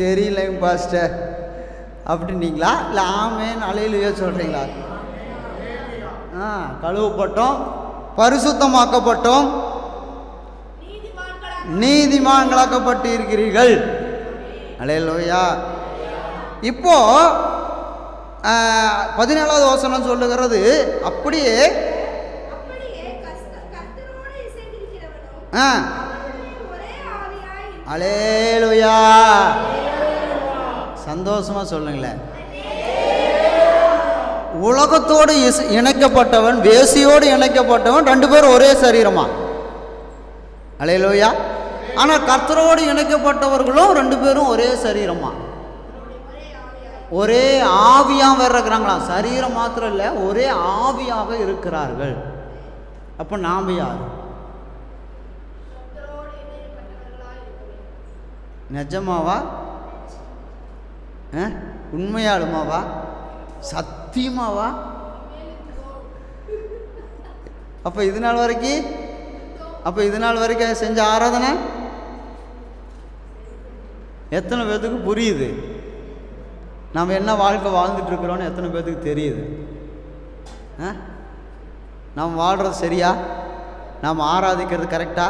தெரியலைங்க பாஸ்டர் அப்படின்னீங்களா? இல்லை ஆமேன் அலையிலேயே சொல்கிறீங்களா? கழுவப்பட்டோம், பரிசுத்தமாக்கப்பட்டோம், நீதிமான்களாக்கப்பட்டு இருக்கிறீர்கள். அல்லேலூயா. இப்போ 17வது வசனம் சொல்லுகிறது, அப்படியே அல்லேலூயா. சந்தோஷமா சொல்லுங்களேன். உலகத்தோடு இணைக்கப்பட்டவன், வேசியோடு இணைக்கப்பட்டவன், 2 பேரும் ஒரே சரீரமா. அல்லேலூயா. ஆனால் கர்த்தரோடு இணைக்கப்பட்டவர்களும் 2 பேரும் ஒரே சரீரமா, ஒரே ஆவியாக இருக்கிறாங்களாம். சரீரம் மாத்திரம் இல்லை, ஒரே ஆவியாக இருக்கிறார்கள். அப்போ நாம் யார்? நிஜமாவா? உண்மையாலுமாவா? சத்தியமாவா? அப்போ இது நாள் வரைக்கும் செஞ்ச ஆராதனை எத்தனை பேர்த்துக்கு புரியுது? நாம் என்ன வாழ்க்கை வாழ்ந்துட்டு இருக்கிறோன்னு எத்தனை பேர்த்துக்கு தெரியுது? நாம் வாழ்கிறது சரியா? நாம் ஆராதிக்கிறது கரெக்டா?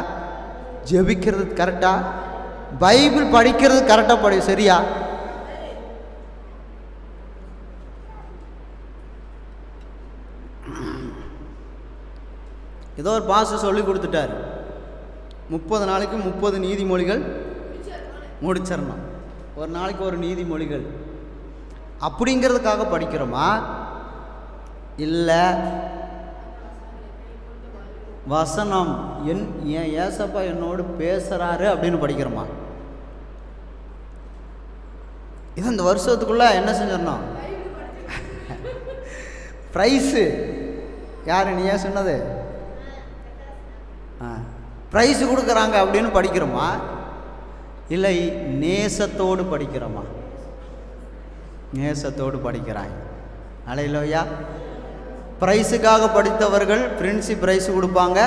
ஜெபிக்கிறது கரெக்டா? பைபிள் படிக்கிறது கரெக்டாக சரியா? ஏதோ ஒரு பாஸ்டர் சொல்லி கொடுத்துட்டார், 30 நாளைக்கு 30 நீதிமொழிகள் முடிச்சிடணும், ஒரு நாளைக்கு ஒரு நீதிமொழிகள் அப்படிங்கிறதுக்காக படிக்கிறோமா? இல்லை வசனம் என் ஏசப்பா என்னோடு பேசுகிறாரு அப்படின்னு படிக்கிறோமா? இது இந்த வருஷத்துக்குள்ளே என்ன செஞ்சிடணும்? ப்ரைஸு யார் நீ ஏன் சொன்னது? ப்ரைஸு கொடுக்குறாங்க அப்படின்னு படிக்கிறோமா? இல்லை நேசத்தோடு படிக்கிறோமா? நேசத்தோடு படிக்கிறாங்க. அல்லேலூயா. ப்ரைஸுக்காக படித்தவர்கள் பிரின்சிப் ப்ரைஸ் கொடுப்பாங்க,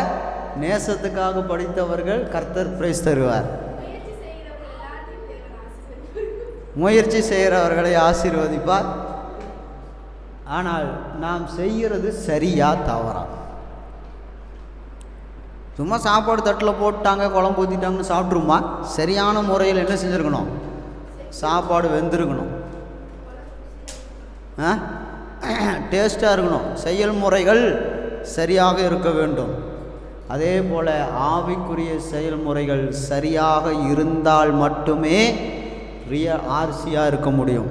நேசத்துக்காக படித்தவர்கள் கர்த்தர் ப்ரைஸ் தருவார். முயற்சி செய்கிறவர்களை ஆசீர்வதிப்பார். ஆனால் நாம் செய்கிறது சரியா தவறா? சும்மா சாப்பாடு தட்டில் போட்டாங்க, குழம்பு ஊற்றிட்டாங்கன்னு சாப்பிட்ருமா? சரியான முறையில் என்ன செஞ்சுருக்கணும்? சாப்பாடு வெந்திருக்கணும், டேஸ்ட்டாக இருக்கணும், செயல்முறைகள் சரியாக இருக்க வேண்டும். அதே போல் ஆவிக்குரிய செயல்முறைகள் சரியாக இருந்தால் மட்டுமே ஆர்சியாக இருக்க முடியும்,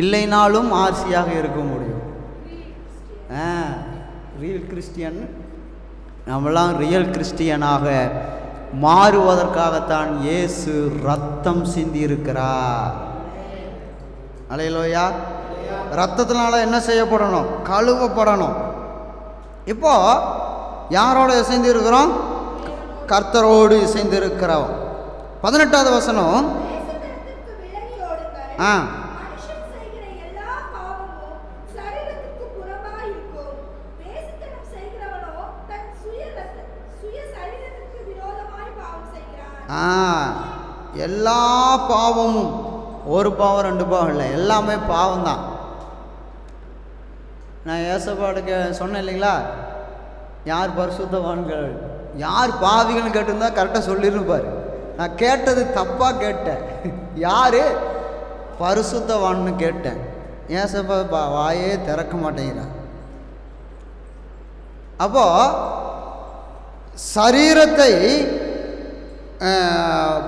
இல்லைனாலும் ஆர்சியாக இருக்க முடியும். ரியல் கிறிஸ்டியன், நம்மளாம் ரியல் கிறிஸ்டியனாக மாறுவதற்காகத்தான் இயேசு ரத்தம் சிந்தி இருக்கிறார். அல்லேலூயா. ரத்தத்தினால என்ன செய்யப்படணும்? கழுவப்படணும். இப்போ யாரோட இசைந்து இருக்கிறோம்? கர்த்தரோடு இசைந்து இருக்கிறோம். 18வது வசனம், எல்லா பாவமும், ஒரு பாவம் 2 பாவம் இல்லை, எல்லாமே பாவம்தான். நான் ஏசப்பாடுக்கு சொன்னேன் இல்லைங்களா, யார் பரிசுத்தவான்கள் யார் பாவிகள்னு கேட்டிருந்தா கரெக்டாக சொல்லியிருப்பார். நான் கேட்டது தப்பாக கேட்டேன். யார் பரிசுத்தவான்னு கேட்டேன். ஏசப்பா வாயே திறக்க மாட்டேங்கிறான். அப்போ சரீரத்தை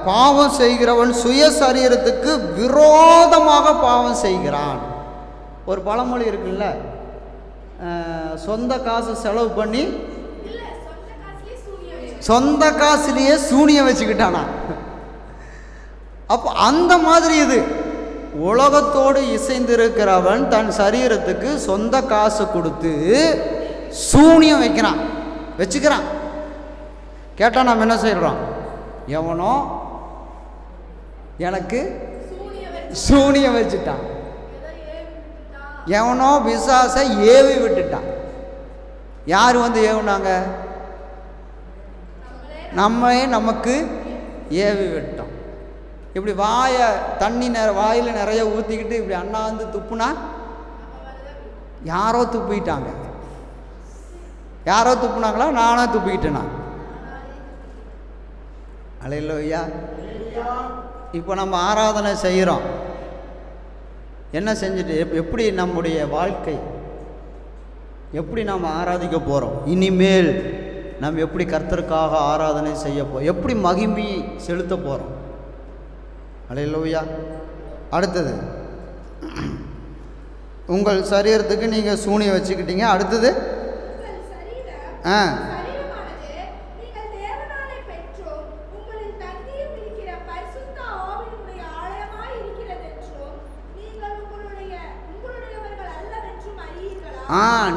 பாவம் செய்கிறவன் சுய சரீரத்துக்கு விரோதமாக பாவம் செய்கிறான். ஒரு பழமொழி இருக்குல்ல, சொந்த காசு செலவு பண்ணி சொந்த காசுலேயே சூனியம் வச்சுக்கிட்டானா. அப்போ அந்த மாதிரி இது உலகத்தோடு இசைந்திருக்கிறவன் தன் சரீரத்துக்கு சொந்த காசு கொடுத்து சூனியம் வச்சுக்கிறான். கேட்டால் நாம் என்ன செய்கிறோம்? எவனோ எனக்கு சூனியம் வச்சுட்டான், எவனோ பிசாசை ஏவி விட்டுட்டான். யார் வந்து ஏவுனாங்க? நம்மளே நமக்கு ஏவி விட்டோம். இப்படி தண்ணி வாயில் நிறைய ஊற்றிக்கிட்டு இப்படி அண்ணாந்து துப்புனா யாரோ துப்பிட்டாங்க. யாரோ துப்புனாங்களா? நானே துப்பிக்கிட்டேனா? அல்லேலூயா. இப்போ நம்ம ஆராதனை செய்கிறோம். என்ன செஞ்சுட்டு எப்படி நம்முடைய வாழ்க்கை, எப்படி நாம் ஆராதிக்க போகிறோம்? இனிமேல் நம்ம எப்படி கர்த்தருக்காக ஆராதனை செய்ய போகிறோம்? எப்படி மகிமையை செலுத்த போகிறோம்? அல்லேலூயா. அடுத்தது, உங்கள் சரீரத்துக்கு நீங்கள் சூனியம் வச்சுக்கிட்டீங்க. அடுத்தது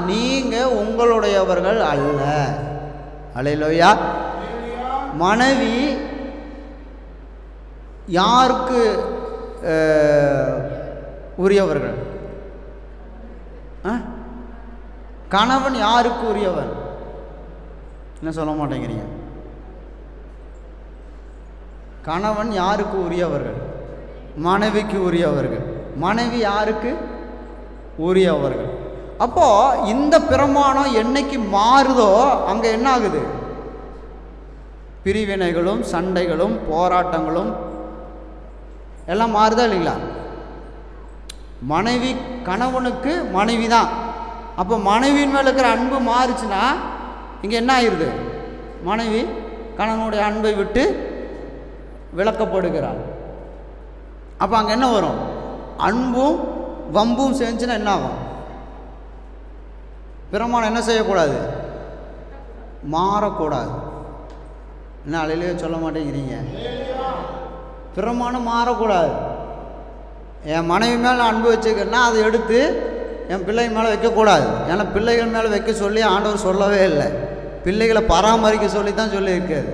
நீங்கள் உங்களுடையவர்கள் அல்ல. அல்லேலூயா. மனைவி யாருக்கு உரியவர்கள்? கணவன் யாருக்கு உரியவன்? என்ன சொல்ல மாட்டேங்கிறீங்க? கணவன் யாருக்கு உரியவர்கள்? மனைவிக்கு உரியவர்கள். மனைவி யாருக்கு உரியவர்கள்? அப்போ இந்த பிரமாணம் என்னைக்கு மாறுதோ அங்கே என்ன ஆகுது? பிரிவினைகளும் சண்டைகளும் போராட்டங்களும் எல்லாம் மாறுதா இல்லைங்களா? மனைவி கணவனுக்கு மனைவி தான். அப்போ மனைவியின் மேலே இருக்கிற அன்பு மாறுச்சுன்னா இங்கே என்ன ஆயிடுது? மனைவி கணவனுடைய அன்பை விட்டு விலக்கப்படுகிறாள். அப்போ அங்கே என்ன வரும்? அன்பும் வம்பும் செஞ்சுன்னா என்ன ஆகும்? பிரமாணம் என்ன செய்யக்கூடாது? மாறக்கூடாது. என்ன அலையிலேயே சொல்ல மாட்டேங்கிறீங்க? பிரமாணம் மாறக்கூடாது. என் மனைவி மேலே அன்பு வச்சுக்கிறேன்னா அதை எடுத்து என் பிள்ளைங்க மேலே வைக்கக்கூடாது. ஏன்னா பிள்ளைகள் மேலே வைக்க சொல்லி ஆண்டவர் சொல்லவே இல்லை. பிள்ளைகளை பராமரிக்க சொல்லி தான் சொல்லியிருக்காது.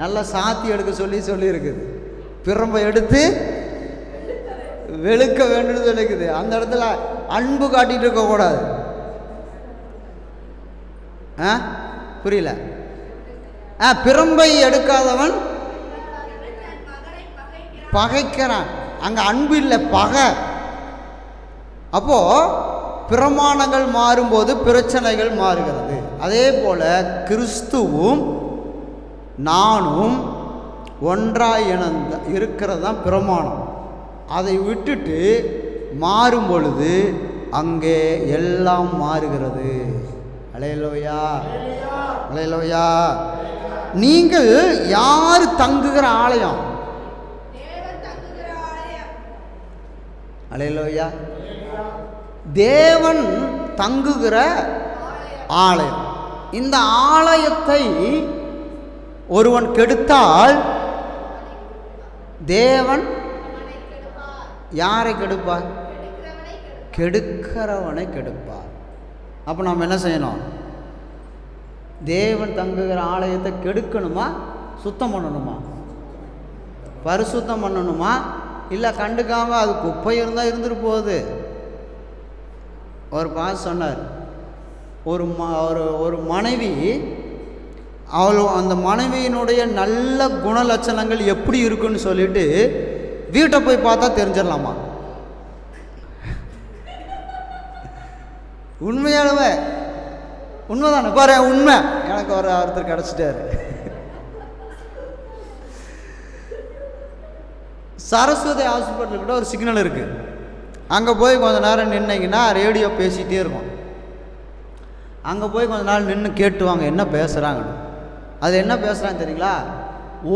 நல்லா சாத்தி எடுக்க சொல்லியிருக்குது. பிரம்பை எடுத்து வெளுக்க வேண்டும்னு சொல்லியிருக்குது. அந்த இடத்துல அன்பு காட்டிகிட்டு இருக்கக்கூடாது. புரியல? பிரம்பை எடுக்காதவன் பகைக்கிறான். அங்கே அன்பு இல்லை, பகை. அப்போ பிரமாணங்கள் மாறும்போது பிரச்சனைகள் மாறுகிறது. அதே போல கிறிஸ்துவும் நானும் ஒன்றாய் இருக்கிறது தான் பிரமாணம். அதை விட்டுட்டு மாறும் பொழுது அங்கே எல்லாம் மாறுகிறது. அல்லேலூயா, அல்லேலூயா. நீங்கள் யார் தங்குகிற ஆலயம்? அல்லேலூயா. தேவன் தங்குகிற ஆலயம். இந்த ஆலயத்தை ஒருவன் கெடுத்தால் தேவன் யாரை கெடுப்பார்? கெடுக்கிறவனை கெடுப்பார். அப்போ நாம் என்ன செய்யணும்? தேவன் தங்குகிற ஆலயத்தை கெடுக்கணுமா, சுத்தம் பண்ணணுமா? பரிசுத்தம் பண்ணணுமா? இல்லை கண்டுக்காமல் அது குப்பை இருந்தால் இருந்துட்டு போகுது. ஒரு பாஸ் சொன்னார், ஒரு மனைவி அந்த மனைவியினுடைய நல்ல குணலட்சணங்கள் எப்படி இருக்குன்னு சொல்லிட்டு வீட்டை போய் பார்த்தா தெரிஞ்சிடலாமா? உண்மையானவே உண்மைதானே? பாரு, உண்மை. எனக்கு ஒருத்தர் கிடச்சிட்டாரு. சரஸ்வதி ஹாஸ்பிட்டல்கிட்ட ஒரு சிக்னல் இருக்குது. அங்கே போய் கொஞ்ச நேரம் நின்னீங்கன்னா ரேடியோ பேசிகிட்டே இருக்கும். அங்கே போய் கொஞ்ச நாள் நின்று கேட்டுவாங்க என்ன பேசுகிறாங்கன்னு. அது என்ன பேசுகிறான்னு தெரியுங்களா?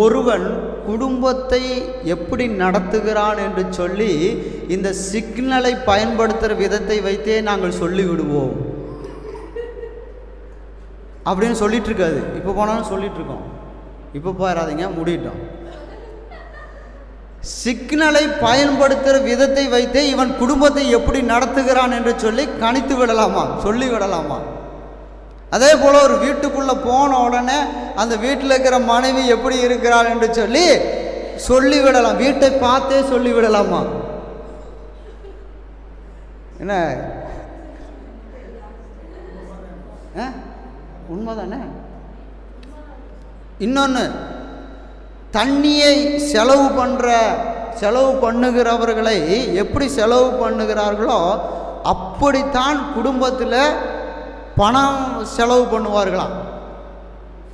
ஒருவன் குடும்பத்தை எப்படி நடத்துகிறான் என்று சொல்லி இந்த சிக்னலை பயன்படுத்துகிற விதத்தை வைத்தே நாங்கள் சொல்லிவிடுவோம் அப்படின்னு சொல்லிட்டு இருக்காது. இப்போ போனாலும் சொல்லிட்டு இருக்கோம். இப்போ போயிடாதீங்க, முடிட்டோம். சிக்னலை பயன்படுத்துகிற விதத்தை வைத்தே இவன் குடும்பத்தை எப்படி நடத்துகிறான் என்று சொல்லி கணித்து விடலாமா, சொல்லி விடலாமா? அதே போல் ஒரு வீட்டுக்குள்ளே போன உடனே அந்த வீட்டில் இருக்கிற மனைவி எப்படி இருக்கிறாள் என்று சொல்லி சொல்லிவிடலாம். வீட்டை பார்த்தே சொல்லிவிடலாமா? என்ன உண்மைதானே? இன்னொன்று, தண்ணியை செலவு பண்ணுற செலவு பண்ணுகிறவர்களை எப்படி செலவு பண்ணுகிறார்களோ அப்படித்தான் குடும்பத்தில் பணம் செலவு பண்ணுவார்களாம்.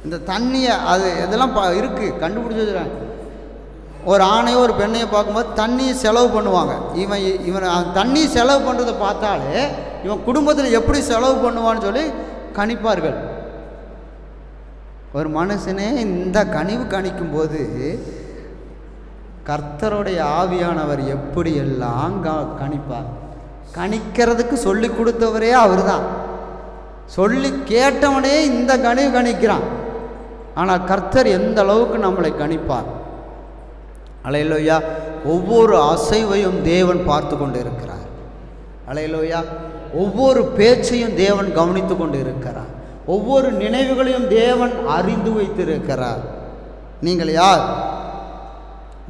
இந்த தண்ணியை அது இதெல்லாம் இருக்குது, கண்டுபிடிச்சி வச்சுருக்காங்க. ஒரு ஆணையோ ஒரு பெண்ணையை பார்க்கும்போது தண்ணியை செலவு பண்ணுவாங்க. இவன் தண்ணி செலவு பண்ணுறதை பார்த்தாலே இவன் குடும்பத்தில் எப்படி செலவு பண்ணுவான்னு சொல்லி கணிப்பார்கள். ஒரு மனுஷனே இந்த கனிவு கணிக்கும்போது கர்த்தருடைய ஆவியானவர் எப்படியெல்லாம் கணிப்பார். கணிக்கிறதுக்கு சொல்லி கொடுத்தவரே அவர் தான். சொல்லி கேட்டவனே இந்த கனிவு கணிக்கிறான். ஆனால் கர்த்தர் எந்த அளவுக்கு நம்மளை கணிப்பார். அல்லேலூயா. ஒவ்வொரு அசைவையும் தேவன் பார்த்து கொண்டு இருக்கிறார். அல்லேலூயா. ஒவ்வொரு பேச்சையும் தேவன் கவனித்து கொண்டு இருக்கிறார். ஒவ்வொரு நினைவுகளையும் தேவன் அறிந்து வைத்திருக்கிறார். நீங்கள் யார்?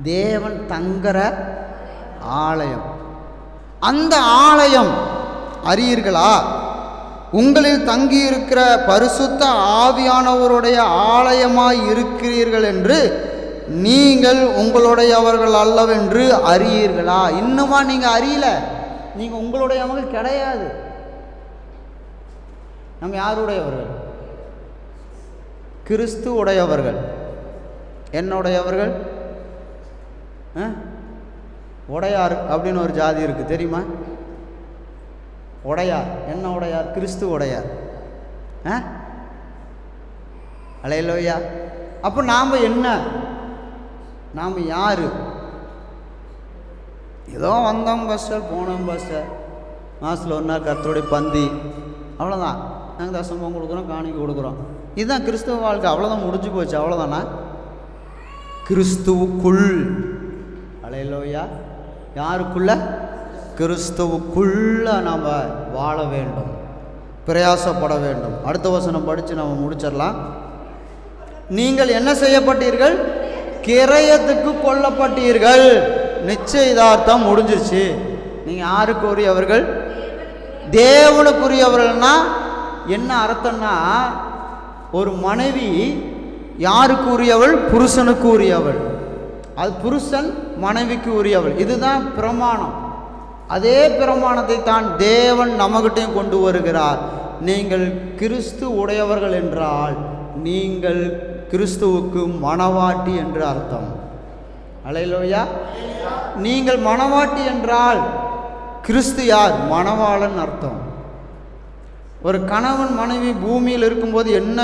தேவன் தங்குற ஆலயம். அந்த ஆலயம் அறியீர்களா? உங்களில் தங்கியிருக்கிற பரிசுத்த ஆவியானவருடைய ஆலயமாய் இருக்கிறீர்கள் என்று நீங்கள் உங்களுடையவர்கள் அல்லவென்று அறியீர்களா? இன்னுமா நீங்கள் அறியல? நீங்கள் உங்களுடையவங்க கிடையாது. நம்ம யாருடையவர்கள்? கிறிஸ்து உடையவர்கள். என்னுடையவர்கள்? உடையார் அப்படின்னு ஒரு ஜாதி இருக்குது, தெரியுமா? உடையார். என்ன உடையார்? கிறிஸ்து உடையார். அல்லேலூயா. அப்போ நாம் என்ன? நாம் யார்? ஏதோ வந்தோம் பஸ்டர், போனோம் பஸ்டர், மாதத்தில் ஒரு நாள் கர்த்தருடைய பந்தி, அவ்வளோதான். நாங்கள் தசம்பம் கொடுக்குறோம், காணிக்கை கொடுக்குறோம். இதுதான் கிறிஸ்துவ வாழ்க்கை. அவ்வளோதான், முடிஞ்சு போச்சு. அவ்வளோதானா? கிறிஸ்துவுக்குள். அல்லேலூயா. யாருக்குள்ள? கிறிஸ்துவுக்குள்ள நாம் வாழ வேண்டும், பிரயாசப்பட வேண்டும். அடுத்த வசனம் படித்து நம்ம முடிச்சிடலாம். நீங்கள் என்ன செய்யப்பட்டீர்கள்? கிரயத்துக்கு கொல்லப்பட்டீர்கள். நிச்சயதார்த்தம் முடிஞ்சிருச்சு. நீங்கள் யாருக்கு உரியவர்கள்? தேவனுக்குரியவர்கள்னா என்ன அர்த்தம்னா, ஒரு மனைவி யாருக்கு உரியவள்? புருஷனுக்கு உரியவள். அது புருஷன் மனைவிக்கு உரியவள். இதுதான் பிரமாணம். அதே பிரமாணத்தை தான் தேவன் நம்மகிட்டையும் கொண்டு வருகிறார். நீங்கள் கிறிஸ்து உடையவர்கள் என்றால் நீங்கள் கிறிஸ்துவுக்கு மணவாட்டி என்று அர்த்தம். அல்லேலூயா. நீங்கள் மணவாட்டி என்றால் கிறிஸ்து யார்? மணவாளன் அர்த்தம். ஒரு கணவன் மனைவி பூமியில் இருக்கும்போது என்ன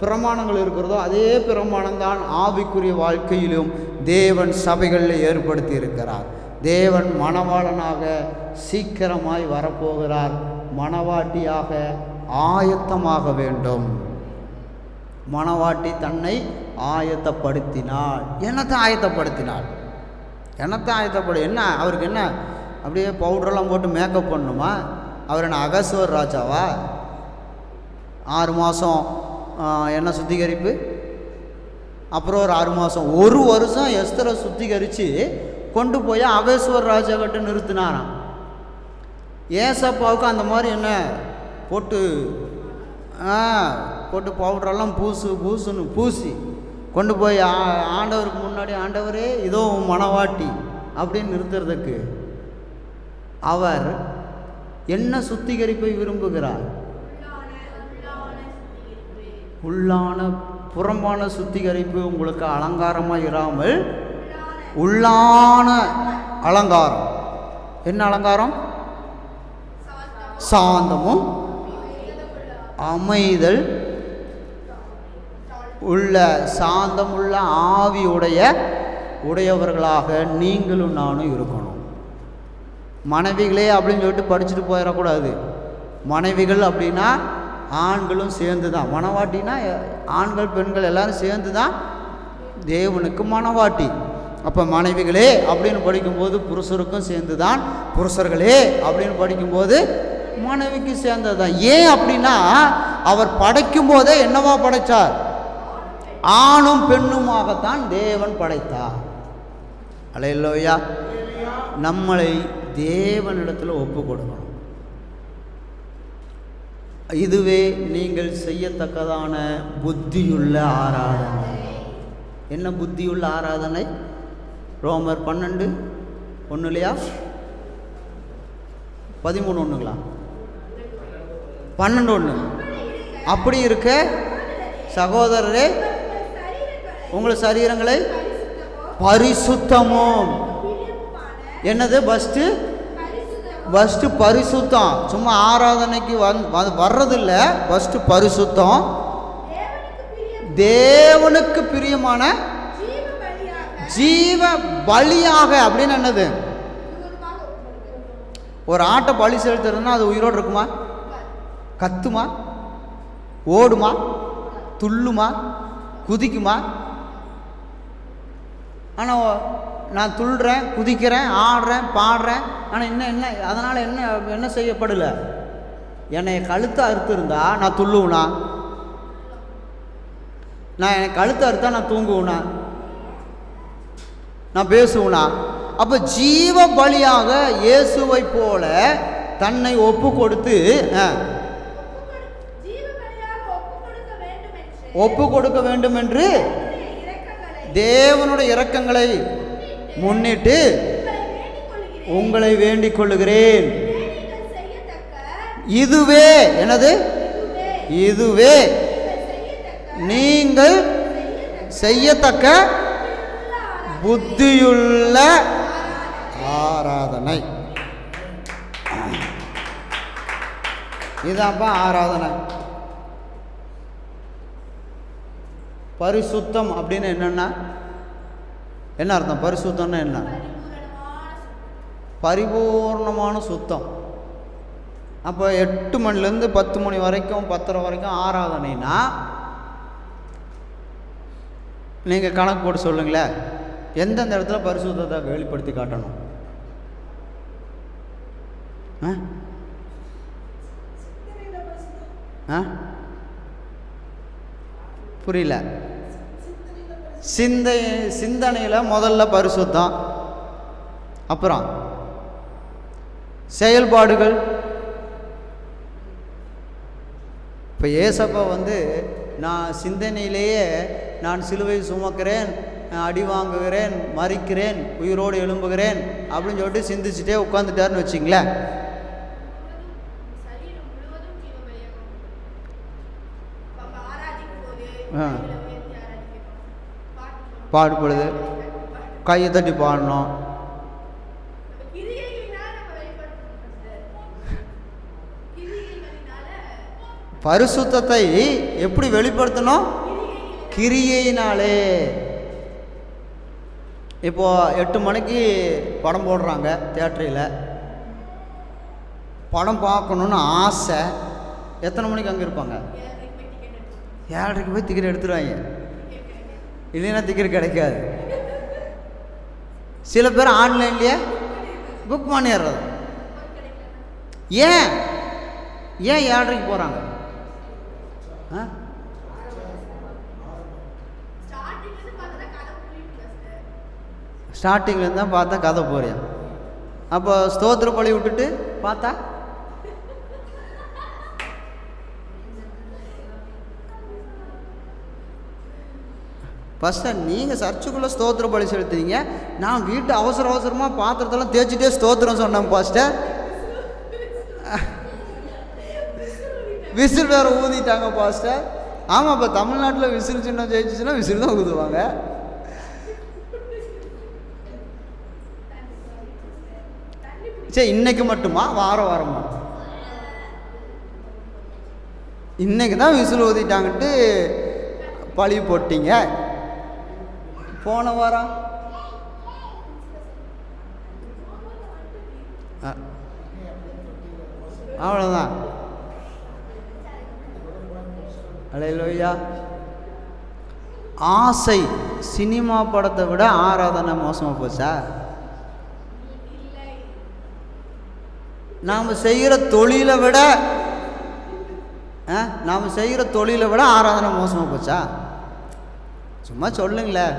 பிரமாணங்கள் இருக்கிறதோ அதே பிரமாணம்தான் ஆவிக்குரிய வாழ்க்கையிலும் தேவன் சபைகளில் ஏற்படுத்தி இருக்கிறார். தேவன் மணவாளனாக சீக்கிரமாய் வரப்போகிறார். மணவாட்டியாக ஆயத்தமாக வேண்டும். மணவாட்டி தன்னை ஆயத்தப்படுத்தினாள். என்னத்தை ஆயத்தப்படுத்தினாள்? என்ன அவருக்கு என்ன அப்படியே பவுடரெல்லாம் போட்டு மேக்கப் பண்ணணுமா? அவர் என்ன அகஸ்வர் ராஜாவா? 6 மாதம் என்ன சுத்திகரிப்பு, அப்புறம் ஒரு 6 மாதம், 1 வருஷம் எஸ்தரை சுத்திகரித்து கொண்டு போய் அகஸ்வர் ராஜா கிட்ட நிறுத்தினாராம். ஏசப்பாவுக்கு அந்த மாதிரி என்ன போட்டு பவுடரெல்லாம் பூசுன்னு பூசி கொண்டு போய் ஆண்டவருக்கு முன்னாடி, ஆண்டவரே இதோ மணவாட்டி அப்படின்னு நிறுத்துறதுக்கு அவர் என்ன சுத்திகரிப்பை விரும்புகிறார்? உள்ளான புறம்பான சுத்திகரிப்பு உங்களுக்கு அலங்காரமாக இராமல் உள்ளான அலங்காரம். என்ன அலங்காரம்? சாந்தமும் அமைதல் உள்ள, சாந்தமுள்ள ஆவி உடையவர்களாக நீங்களும் நானும் இருக்கணும். மனைவிகளே அப்படின்னு சொல்லிட்டு படிச்சுட்டு போயிடக்கூடாது. மனைவிகள் அப்படின்னா ஆண்களும் சேர்ந்து தான். மணவாட்டினா ஆண்கள் பெண்கள் எல்லாரும் சேர்ந்து தான் தேவனுக்கு மணவாட்டி. அப்போ மனைவிகளே அப்படின்னு படிக்கும்போது புருஷருக்கும் சேர்ந்து தான், புருஷர்களே அப்படின்னு படிக்கும்போது மனைவிக்கு சேர்ந்தது தான். ஏன் அப்படின்னா அவர் படைக்கும் போதே என்னவா படைத்தார்? ஆணும் பெண்ணுமாகத்தான் தேவன் படைத்தார். அல்லேலூயா. நம்மளை தேவனிடத்தில் ஒப்பு கொடுக்கணும். இதுவே நீங்கள் செய்யத்தக்கதான புத்தியுள்ள ஆராதனை. என்ன புத்தியுள்ள ஆராதனை? ரோமர் 12:1 இல்லையா? 13:1ங்களா? 12:1. அப்படி இருக்க சகோதரரே, உங்கள் சரீரங்களை பரிசுத்தமும், என்னது ஃபஸ்ட்டு பரிசுத்தம். சும்மா ஆராதனைக்கு வர்றதில்லை, ஃபஸ்ட்டு பரிசுத்தம், தேவனுக்கு பிரியமான ஜீவ பலியாக. அப்படின்னு என்னது? ஒரு ஆட்டை பலி செலுத்துறதுன்னா அது உயிரோடு இருக்குமா? கத்துமா? ஓடுமா? துள்ளுமா? குதிக்குமா? ஆனால் நான் துள்ளுறேன், குதிக்கிறேன், ஆடுறேன், பாடுறேன், ஆனால் என்ன அதனால் என்ன செய்யப்படலை? என்னை கழுத்தை அறுத்துருந்தா நான் துள்ளுவேனா? நான் எனக்கு கழுத்தை அறுத்தா நான் தூங்குவேனா? நான் பேசுவேனா? அப்போ ஜீவ பலியாக இயேசுவை போல தன்னை ஒப்பு கொடுத்து வேண்டும் என்று தேவனுடைய இரக்கங்களை முன்னிட்டு உங்களை வேண்டிக் கொள்ளுகிறேன். இதுவே என்னது? இதுவே நீங்கள் செய்யத்தக்க புத்தியுள்ள ஆராதனை. இதான்ப்பா ஆராதனை. பரிசுத்தம் அப்படின்னு என்னன்னா என்ன அர்த்தம்? பரிசுத்தம்னா என்ன? பரிபூர்ணமான சுத்தம். அப்போ 8 மணிலேருந்து 10 மணி வரைக்கும் 10:30 வரைக்கும் ஆராதனைனா நீங்கள் கணக்கு போட்டு சொல்லுங்களேன், எந்தெந்த இடத்துல பரிசுத்தத்தை வெளிப்படுத்தி காட்டணும்? புரியல. சிந்தனையில் முதல்ல பரிசுத்தம், அப்புறம் செயல்பாடுகள். இப்போ ஏசப்பா நான் சிந்தனையிலேயே நான் சிலுவை சுமக்கிறேன், அடி வாங்குகிறேன், மறிக்கிறேன், உயிரோடு எழும்புகிறேன் அப்படின்னு சொல்லிட்டு சிந்திச்சுட்டே உட்காந்துட்டாருன்னு வச்சிங்களேன், பாடுபடுது, கையை தட்டி பாடணும். பரிசுத்தத்தை எப்படி வெளிப்படுத்தணும்? கிரியையினாலே. இப்போ 8 மணிக்கு படம் போடுறாங்க தியேட்டரில், படம் பார்க்கணுன்னு ஆசை. எத்தனை மணிக்கு அங்கே இருப்பாங்க? 7:30 போய் டிக்கெட் எடுத்துருவாங்க, இல்லைன்னா டிக்கெட் கிடைக்காது. சில பேர் ஆன்லைன்லேயே புக் பண்ணிடுறது. ஏன் 7:30 போகிறாங்க? ஸ்டார்டிங்லேருந்து தான் பார்த்தா கதை போறியா? அப்போ ஸ்தோத்திர பலி விட்டுட்டு பார்த்தா ஃபஸ்ட்டு நீங்கள் சர்ச்சுக்குள்ளே ஸ்தோத்திர பலி செலுத்துறீங்க, நான் வீட்டு அவசரமாக பாத்திரத்தெல்லாம் தேய்ச்சிட்டே ஸ்தோத்திரம் சொன்னேன். பாஸ்டர் விசில் வேறு ஊதிட்டாங்க பாஸ்டர். ஆமாம், இப்போ தமிழ்நாட்டில் விசில் சின்ன ஜெயிச்சுன்னா விசில் தான் ஊதுவாங்க. சரி, இன்னைக்கு மட்டுமா? வாரமா? இன்னைக்கு தான் விசில் ஊதிட்டாங்கட்டு பழி போட்டீங்க. போன வாரம் அவ்வளோதான். அல்லேலூயா. ஆசை சினிமா படத்தை விட ஆராதனை மோசமாக போச்சா? நாம் செய்கிற தொழிலை விட ஆராதனை மோசமாக போச்சா? சும்மா சொல்லுங்களேன்.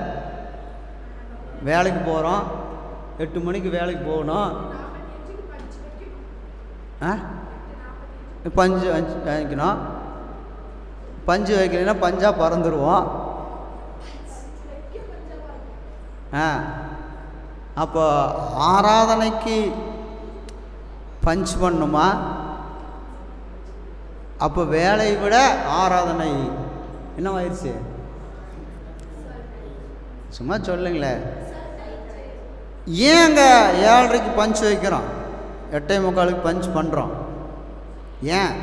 வேலைக்கு போகிறோம், 8 மணிக்கு வேலைக்கு போகணும், பஞ்சு வைக்கணும். பஞ்சு வைக்கலைன்னா பஞ்சாக பறந்துடுவோம். அப்போ ஆராதனைக்கு பஞ்ச் பண்ணுமா? அப்போ வேலையை விட ஆராதனை என்னவாயிருச்சு? சும்மா சொல்லுங்களேன். ஏங்க 7:30க்கு பஞ்ச் வைக்கிறோம், 8:45க்கு பஞ்ச் பண்ணுறோம்? ஏன்?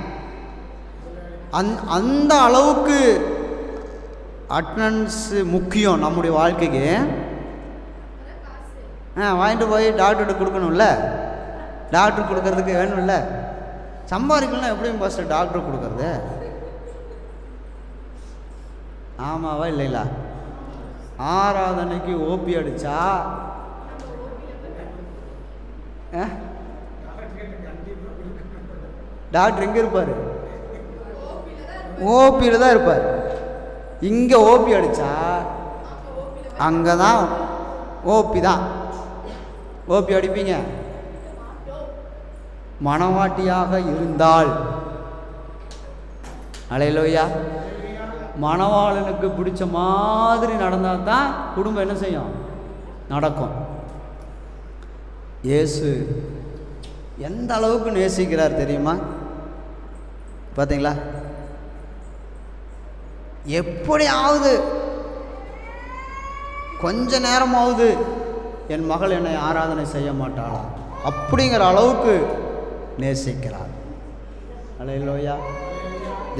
அந்த அளவுக்கு அட்டனன்ஸு முக்கியம் நம்முடைய வாழ்க்கைக்கு. வாங்கிட்டு போய் டாக்டர்கிட்ட கொடுக்கணும்ல, டாக்டர் கொடுக்கறதுக்கு வேணும்ல. சம்பாதிக்கலாம் எப்படியும் ஃபஸ்ட்டு டாக்டர் கொடுக்கறது? ஆமாவா இல்லைங்களா? ஆராதனைக்கு ஓபி அடித்தா டாக்டர் எங்கே இருப்பார்? ஓபியில் தான் இருப்பார். இங்கே ஓபி அடித்தா அங்கே தான் ஓபி தான். ஓபி அடிப்பீங்க. மணவாட்டியாக இருந்தால் அல்லேலூயா, மணவாளனுக்கு பிடிச்ச மாதிரி நடந்தால் தான் குடும்பம் என்ன செய்யும்? நடக்கும். இயேசு எந்த அளவுக்கு நேசிக்கிறார் தெரியுமா? பார்த்தீங்களா? எப்படியாவது கொஞ்ச நேரமாவது என் மகள் என்னை ஆராதனை செய்ய மாட்டாளா அப்படிங்கிற அளவுக்கு நேசிக்கிறார். அல்லேலூயா.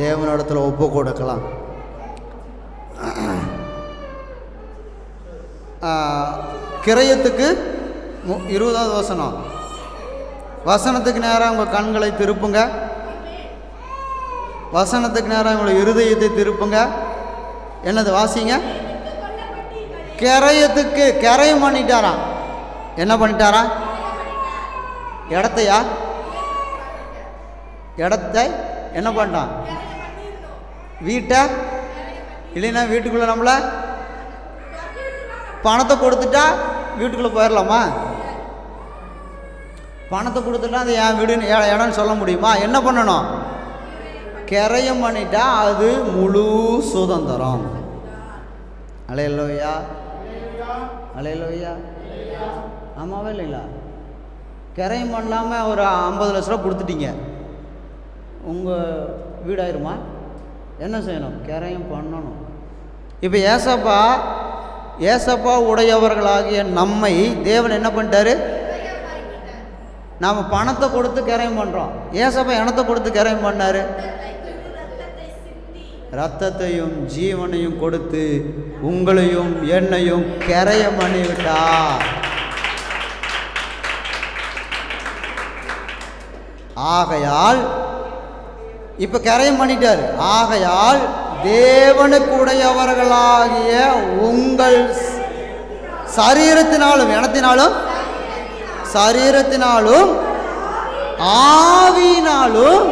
தேவனிடத்தில் ஒப்பு கொடுக்கலாம். கிரயத்துக்கு 20வது வசனம். வசனத்துக்கு நேரம் உங்கள் கண்களை திருப்புங்க, வசனத்துக்கு நேரம் உங்களுடைய இருதயத்தை திருப்புங்க. என்னது வாசிங்க? கிரயத்துக்கு கிரயம் பண்ணிட்டாராம். என்ன பண்ணிட்டாரா? இடத்தையா? இடத்தை என்ன பண்ணிட்டான்? வீட்டை இல்லைன்னா வீட்டுக்குள்ளே நம்மளை பணத்தை கொடுத்துட்டா வீட்டுக்குள்ளே போயிடலாமா? பணத்தை கொடுத்துட்டா அது என் வீடுன்னு இடம்னு சொல்ல முடியுமா? என்ன பண்ணணும்? கிரயம் பண்ணிட்டா அது முழு சுதந்திரம். அல்லேலூயா, அல்லேலூயா. ஆமாவா இல்லைங்களா? கிரயம் பண்ணாமல் ஒரு 50 லட்ச ரூபா கொடுத்துட்டீங்க, உங்கள் வீடாயிருமா? என்ன செய்யணும்? கிரயம் பண்ணணும். இப்போ ஏசப்பா உடையவர்களாகிய நம்மை தேவன் என்ன பண்ணிட்டாரு? நாம் பணத்தை கொடுத்து கிரயம் பண்ணுறோம். ஏசப்பா இனத்தை கொடுத்து கிரயம் பண்ணார். ரத்தத்தையும் ஜீவனையும் கொடுத்து உங்களையும் என்னையும் கிரயம் பண்ணிவிட்டார். ஆகையால் இப்போ கிரயம் பண்ணிட்டார். ஆகையால் தேவனுக்கு உடையவர்களாகிய உங்கள் சரீரத்தினாலும் இனத்தினாலும் சரீரத்தினாலும் ஆவியினாலும்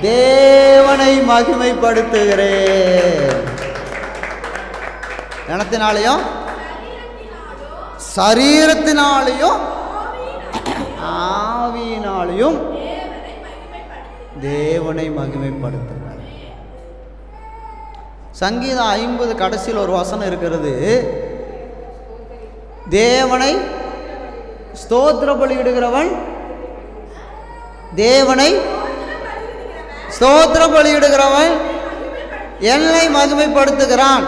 தேவனை மகிமைப்படுத்துகிறேன். இனத்தினாலையும் சரீரத்தினாலையும் ஆவியினாலையும் தேவனை மகிமைப்படுத்துகிறார். சங்கீதம் 50 கடைசியில் ஒரு வசனம் இருக்கிறது. தேவனை ஸ்தோத்திர பலியிடுகிறவன் தேவனை ஸ்தோத்திர பலியிடுகிறவன் என்னை மகிமைப்படுத்துகிறான்.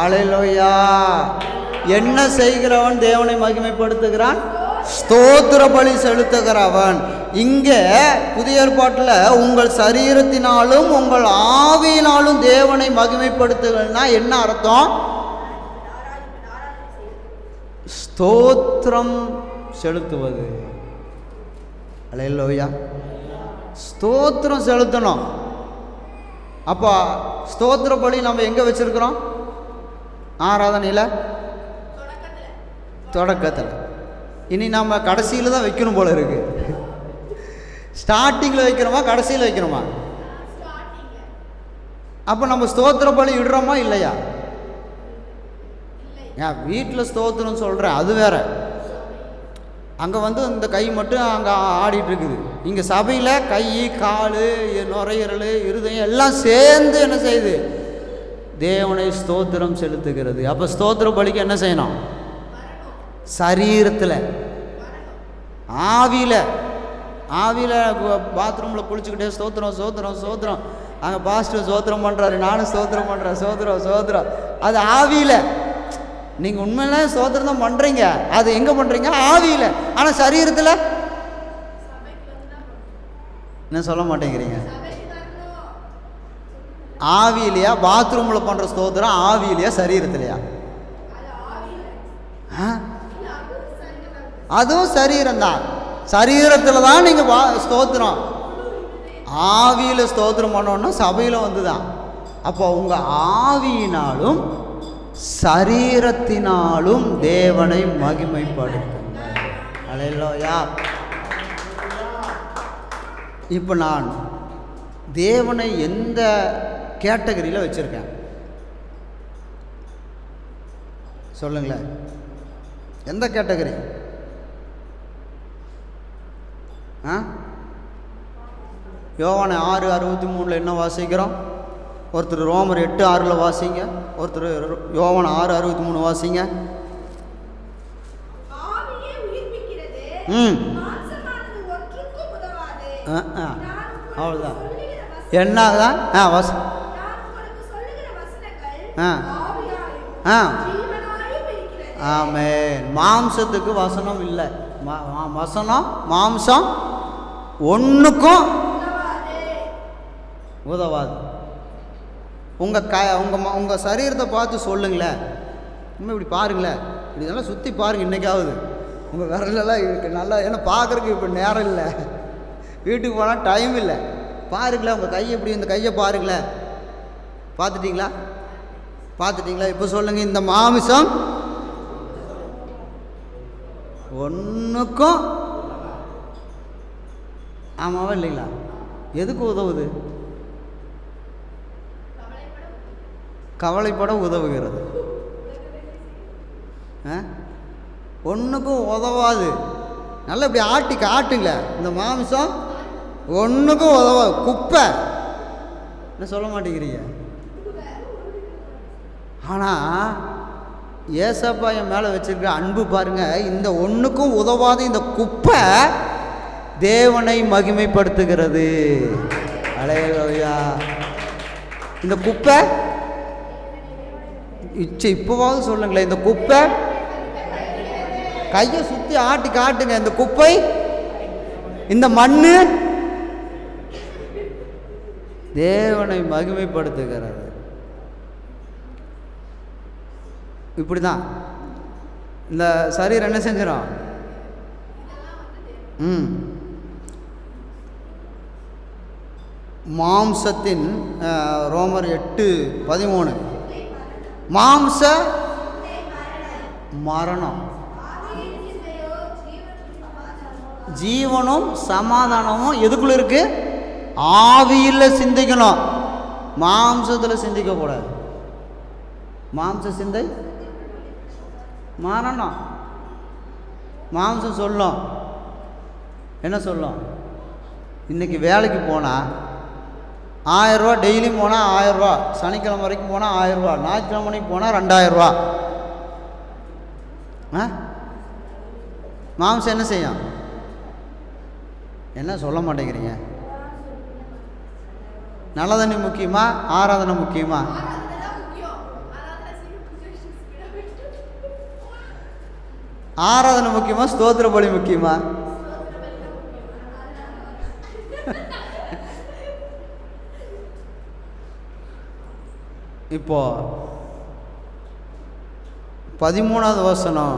அல்லேலூயா. என்ன செய்கிறவன் தேவனை மகிமைப்படுத்துகிறான்? ஸ்தோத்திர பலி செலுத்துகிறவன். இங்கே புதிய ஏற்பாட்டில் உங்கள் சரீரத்தினாலும் உங்கள் ஆவியினாலும் தேவனை மகிமைப்படுத்துகிறன்னா என்ன அர்த்தம்? ஸ்தோத்திரம் செலுத்துவது. அல்லேலூயா. ஸ்தோத்திரம் செலுத்தணும். அப்போ ஸ்தோத்திர பலி நம்ம எங்கே வச்சுருக்கிறோம்? ஆராதனையில் தொடக்கத்தில். இனி நம்ம கடைசியில் தான் வைக்கணும் போல இருக்கு. ஸ்டார்டிங்கில் வைக்கிறோமா கடைசியில் வைக்கிறோமா? அப்போ நம்ம ஸ்தோத்திர பலி இடுறோமா இல்லையா? ஏன் வீட்டில் ஸ்தோத்திரம் சொல்கிறேன், அது வேற. அங்கே இந்த கை மட்டும் அங்கே ஆடிட்டு இருக்குது. இங்கே சபையில் கை, கால், நுரையீரல், இருதயம் எல்லாம் சேர்ந்து என்ன செய்யுது? தேவனை ஸ்தோத்திரம் செலுத்துகிறது. அப்போ ஸ்தோத்திர பலிக்கு என்ன செய்யணும்? சரீரத்தில், ஆவியில் பாத்ரூமில் குளிச்சுக்கிட்டே ஸ்தோத்திரம் ஸ்தோத்திரம் ஸ்தோத்திரம், அங்கே பாஸ்டர் ஸ்தோத்திரம் பண்ணுறாரு, நானும் ஸ்தோத்திரம் பண்ணுறேன், ஸ்தோத்திரம் ஸ்தோத்திரம். அது ஆவியில். நீங்கள் உண்மையிலே ஸ்தோத்திரம் தான் பண்ணுறீங்க, அது எங்கே பண்ணுறீங்க? ஆவியில். ஆனால் சரீரத்தில் என்ன சொல்ல மாட்டேங்கிறீங்க? ஆவியிலையா? பாத்ரூமில் பண்ணுற ஸ்தோத்திரம் ஆவியிலையா சரீரத்திலையா? அதுவும் சரீரம்தான். சரீரத்தில் தான் நீங்கள் ஸ்தோத்திரம். ஆவியில் ஸ்தோத்திரம் பண்ணோன்னா சபையில் தான். அப்போ உங்கள் ஆவியினாலும் சரீரத்தினாலும் தேவனை மகிமைப்படுத்துங்க. அல்லேலூயா. இப்போ நான் தேவனை எந்த கேட்டகரியில் வச்சுருக்கேன் சொல்லுங்களேன்? எந்த கேட்டகரி? யோவான் 6:63 என்ன வாசிக்கிறோம்? ஒருத்தர் ரோமர் 8:6 வாசிங்க, ஒருத்தர் யோவான் 6:63 வாசிங்க. அவ்வளோதான். என்னதான் வாசி. ஆமென். மாம்சத்துக்கு வசனம் இல்லை. வசனம் மாம்சம் ஒன்றுக்கும் உதவாது. உங்கள் சரீரத்தை பார்த்து சொல்லுங்களேன். இன்னும் இப்படி பாருங்களேன், இப்படி நல்லா சுற்றி பாருங்கள். இன்றைக்காவது உங்கள் விரலெல்லாம் இருக்கு நல்லா. ஏன்னா பார்க்குறதுக்கு இப்போ நேரம் இல்லை, வீட்டுக்கு போனால் டைம் இல்லை. பாருங்களேன் உங்கள் கையை எப்படி, இந்த கையை பாருங்களேன். பார்த்துட்டிங்களா? இப்போ சொல்லுங்கள், இந்த மாமிசம் ஒன்றுக்கும் ஆமாவா இல்லைங்களா? எதுக்கு உதவுது? கவலைப்பட உதவுகிறது. ஒன்றுக்கும் உதவாது. நல்லா இப்படி ஆட்டுங்கள. இந்த மாமிசம் ஒன்றுக்கும் உதவாது, குப்பை. என்ன சொல்ல மாட்டேங்கிறீங்க? ஆனால் ஏசப்பா என் மேலே வச்சிருக்கிற அன்பு பாருங்கள். இந்த ஒன்றுக்கும் உதவாத இந்த குப்பை தேவனை மகிமைப்படுத்துகிறது. அல்லேலூயா. இந்த குப்பை இப்போவாவது சொல்லுங்களேன், இந்த குப்பை கையை சுற்றி ஆட்டி காட்டுங்க. இந்த குப்பை, இந்த மண்ணு தேவனை மகிமைப்படுத்துகிறது. இப்படி தான் இந்த சரீரம் என்ன செஞ்சிடும்? மாம்சத்தின் ரோமர் 8:13 மாம்ச மரணம், ஜீவனும் சமாதானமும் எதுக்குள்ள இருக்கு? ஆவியில் சிந்திக்கணும், மாம்சத்தில் சிந்திக்கக்கூடாது. மாம்ச சிந்தை மரணம். மாம்சம் சொல்லும், என்ன சொல்லும்? இன்றைக்கி வேலைக்கு போனால் 1000 ரூபா, டெய்லியும் போனால் 1000 ரூபா, சனிக்கிழமை வரைக்கும் போனால் 1000 ரூபா, ஞாயிற்றுக்கிழமைக்கு போனால் 2000 ரூபா. மாம்சம் என்ன செய்யும்? என்ன சொல்ல மாட்டேங்கிறீங்க? நல்ல தண்ணி முக்கியமா, ஆராதனை முக்கியமா? ஆராதனை முக்கியமா, ஸ்தோத்திர பலி முக்கியமா? இப்போ 13வது வசனம்,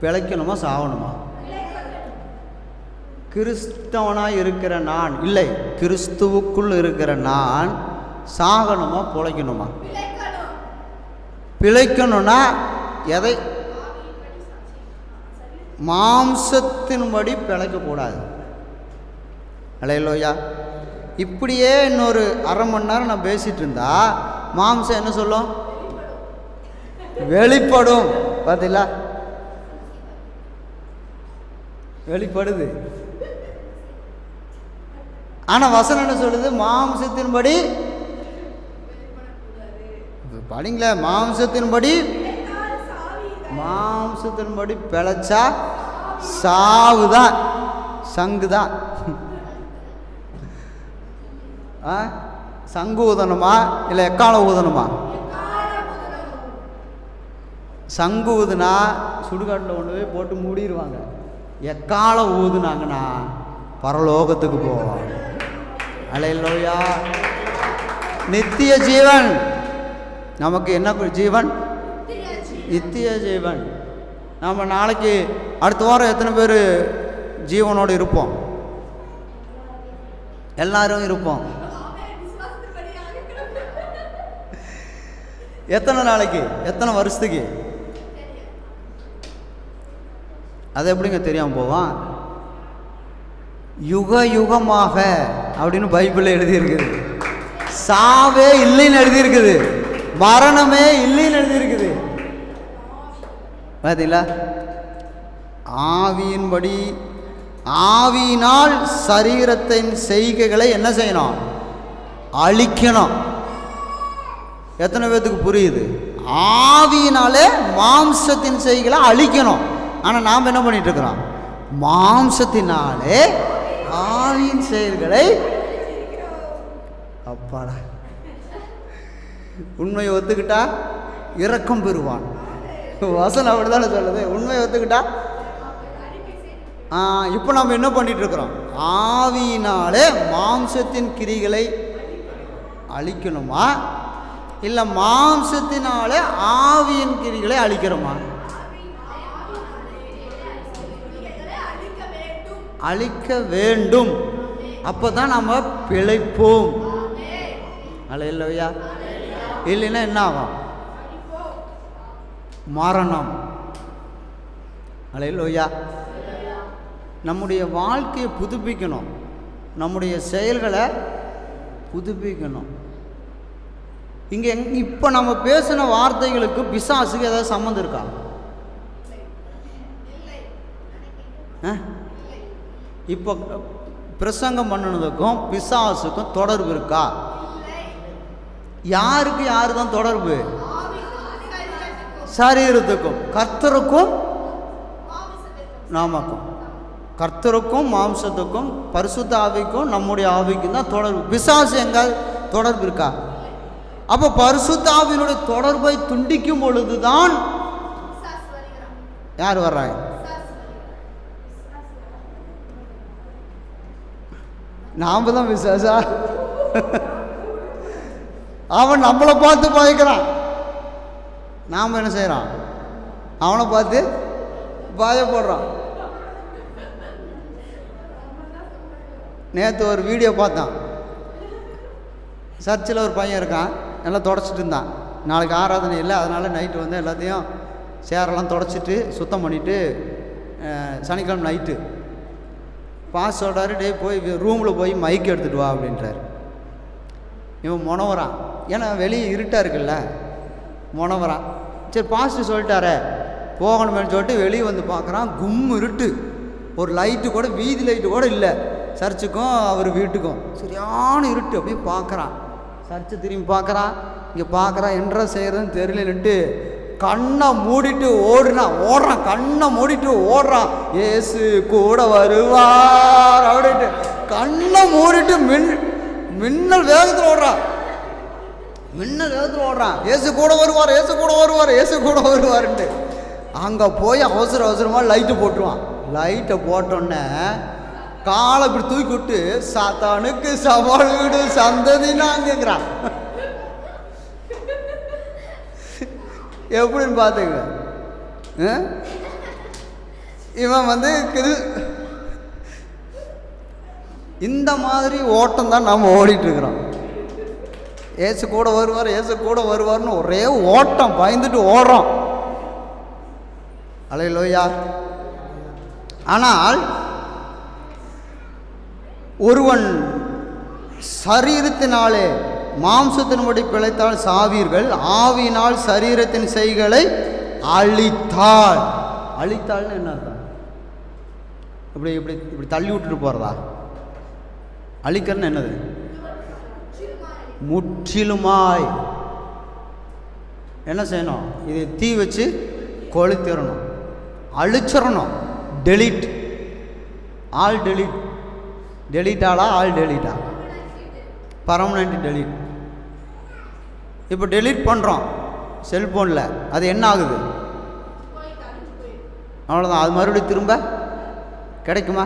பிழைக்கணுமா சாவணுமா? கிறிஸ்தவனாக இருக்கிற நான் இல்லை, கிறிஸ்துவுக்குள் இருக்கிற நான் சாகணுமா பிழைக்கணுமா? பிழைக்கணும்னா எதை? மாம்சத்தின்படி பிழைக்கக்கூடாது. அல்லேலூயா. இப்படியே இன்னொரு அரை மணி நேரம் நான் பேசிகிட்டு இருந்தா மாம்சம் என்ன சொல்லும்? வெளிப்படும். பார்த்தீங்களா? வெளிப்படுது. ஆனால் வசனம் என்ன சொல்லுது? மாம்சத்தின்படி படிங்கள, மாம்சத்தின்படி பிழைச்சா சாவுதான், சங்குதான். சங்கு ஊதணுமா இல்லை எக்காலம் ஊதணுமா? சங்கு ஊதுனா சுடுகாட்டில் கொண்டு போய் போட்டு மூடிடுவாங்க. எக்காலம் ஊதுனாங்கன்னா பரலோகத்துக்கு போவாங்க. அல்லேலூயா. நித்திய ஜீவன். நமக்கு என்ன ஜீவன்? நித்திய ஜீவன். நம்ம நாளைக்கு அடுத்த வாரம் எத்தனை பேர் ஜீவனோடு இருப்போம்? எல்லாரும் இருப்போம். எத்தனை நாளைக்கு, எத்தனை வருஷத்துக்கு? அது எப்படிங்க தெரியாமல் போவான்? யுக யுகமாக அப்படின்னு பைபிளில் எழுதியிருக்குது. சாவே இல்லைன்னு எழுதியிருக்குது, மரணமே இல்லைன்னு எழுதியிருக்குது. பார்த்தீங்களா? ஆவியின்படி, ஆவியினால் சரீரத்தின் செய்கைகளை என்ன செய்யணும்? அழிக்கணும். எத்தனை பேத்துக்கு புரியுது? ஆவியினாலே மாம்சத்தின் செய்கைகளை அழிக்கணும். ஆனால் நாம் என்ன பண்ணிட்டு இருக்கிறோம்? மாம்சத்தினாலே ஆவியின் செயல்களை. அப்பாடா, உண்மையை ஒத்துக்கிட்டா இரக்கம் பெறுவான். வசனம் அப்படித்தானே சொல்லுது. உண்மையை ஒத்துக்கிட்டா. இப்போ நம்ம என்ன பண்ணிட்டு இருக்கிறோம்? ஆவியினாலே மாம்சத்தின் கிரிகளை அழிக்கணுமா இல்லை மாம்சத்தினாலே ஆவியின் கிரிகளை அழிக்கிறோமா? அழிக்க வேண்டும். அப்போதான் நம்ம பிழைப்போம். அல்லேலூயா. இல்லைன்னா என்ன ஆகும்? மரணம். அல்லேலூயா. நம்முடைய வாழ்க்கையை புதுப்பிக்கணும், நம்முடைய செயல்களை புதுப்பிக்கணும். இங்கே இப்போ நம்ம பேசின வார்த்தைகளுக்கு பிசாசுக்கு ஏதாவது சம்மந்தம் இருக்கா? இப்போ பிரசங்கம் பண்ணினதுக்கும் பிசாசுக்கும் தொடர்பு இருக்கா? யாருக்கு யாரு தான் தொடர்பு? சரீரத்துக்கும் கர்த்தருக்கும் நமக்கும். கர்த்தருக்கும் மாம்சத்துக்கும் பரிசுத்த ஆவிக்கும் நம்முடைய ஆவிக்கும் தான் தொடர்பு. பிசாசு எங்காவது தொடர்பு இருக்கா? அப்போ பரிசுத்த ஆவியினுடைய தொடர்பை துண்டிக்கும் பொழுதுதான் யார் வர்றாங்க? நாம தான் பிசாசா? அவன் நம்மளை பார்த்து பயக்கிறான், நாம் என்ன செய்யறோம்? அவனை பார்த்து பயப்படுறான். நேற்று ஒரு வீடியோ பார்த்தான். சர்ச்சில் ஒரு பையன் இருக்கான், எல்லாம் தொடச்சிட்டு இருந்தான். நாளைக்கு ஆராதனை இல்லை, அதனால் நைட்டு வந்து எல்லாத்தையும் சேரெல்லாம் தொடச்சிட்டு சுத்தம் பண்ணிவிட்டு சனிக்கிழமை நைட்டு பாஸ் சொல்கிறாரு, டே போய் ரூமில் போய் மைக் எடுத்துகிட்டு வா அப்படின்றார். இவன் முனவரான், ஏன்னா வெளியே இருட்டாக இருக்குல்ல, முனவரான். சரி பாஸ்ட்டு சொல்லிட்டாரே போகணுமேனு சொல்லிட்டு வெளியே வந்து பார்க்குறான். கும் இருட்டு, ஒரு லைட்டு கூட, வீதி லைட்டு கூட இல்லை சர்ச்சுக்கும் அவர் வீட்டுக்கும். சரியான இருட்டு. அப்படியே பார்க்குறான், சர்ச்சை திரும்பி பார்க்குறான், இங்கே பார்க்குறான். என்ன செய்கிறதுன்னு தெரியலன்ட்டு கண்ணை மூடிட்டு ஓடுறான். கண்ணை மூடிட்டு ஓடுறான். ஏசு கூட வருவார் அப்படின்ட்டு கண்ணை மூடிட்டு மின்னல் வேகத்தில் ஓடுறான். ஏசு கூட வருவார்ன்ட்டு அங்கே போய் அவசரமாக லைட்டு போட்டுருவான். லைட்டை போட்டோன்னே காலை இப்படி தூக்கி விட்டு சாத்தானுக்கு சவால் வீடு சந்ததினாங்கிறான். எப்படின்னு பார்த்துங்க. இவன் வந்து இந்த மாதிரி ஓட்டம் தான் நாம் ஓடிட்டு இருக்கிறோம். ஏசு கூட வருவார்னு ஒரே ஓட்டம், பயந்துட்டு ஓடுறோம். அல்லேலூயா. ஆனால் ஒருவன் சரீரத்தினாலே மாம்சத்தின்படி பிழைத்தால் சாவீர்கள், ஆவியினால் சரீரத்தின் செய்களை அழித்தாள். அழித்தாள்னு என்ன அர்த்தம்? இப்படி இப்படி இப்படி தள்ளி விட்டுட்டு போகிறதா? அழிக்கிறன்னு என்னது? முற்றிலுமாய் என்ன செய்யணும்? இது தீ வச்சு கொளுத்திடணும், அழிச்சிடணும். Delete, all delete. டெலிட்டாலா ஆல் டெலிட்டா? Permanent delete. இப்போ டெலிட் பண்ணுறோம் செல்ஃபோனில், அது என்ன ஆகுது? அவ்வளோதான். அது மறுபடியும் திரும்ப கிடைக்குமா?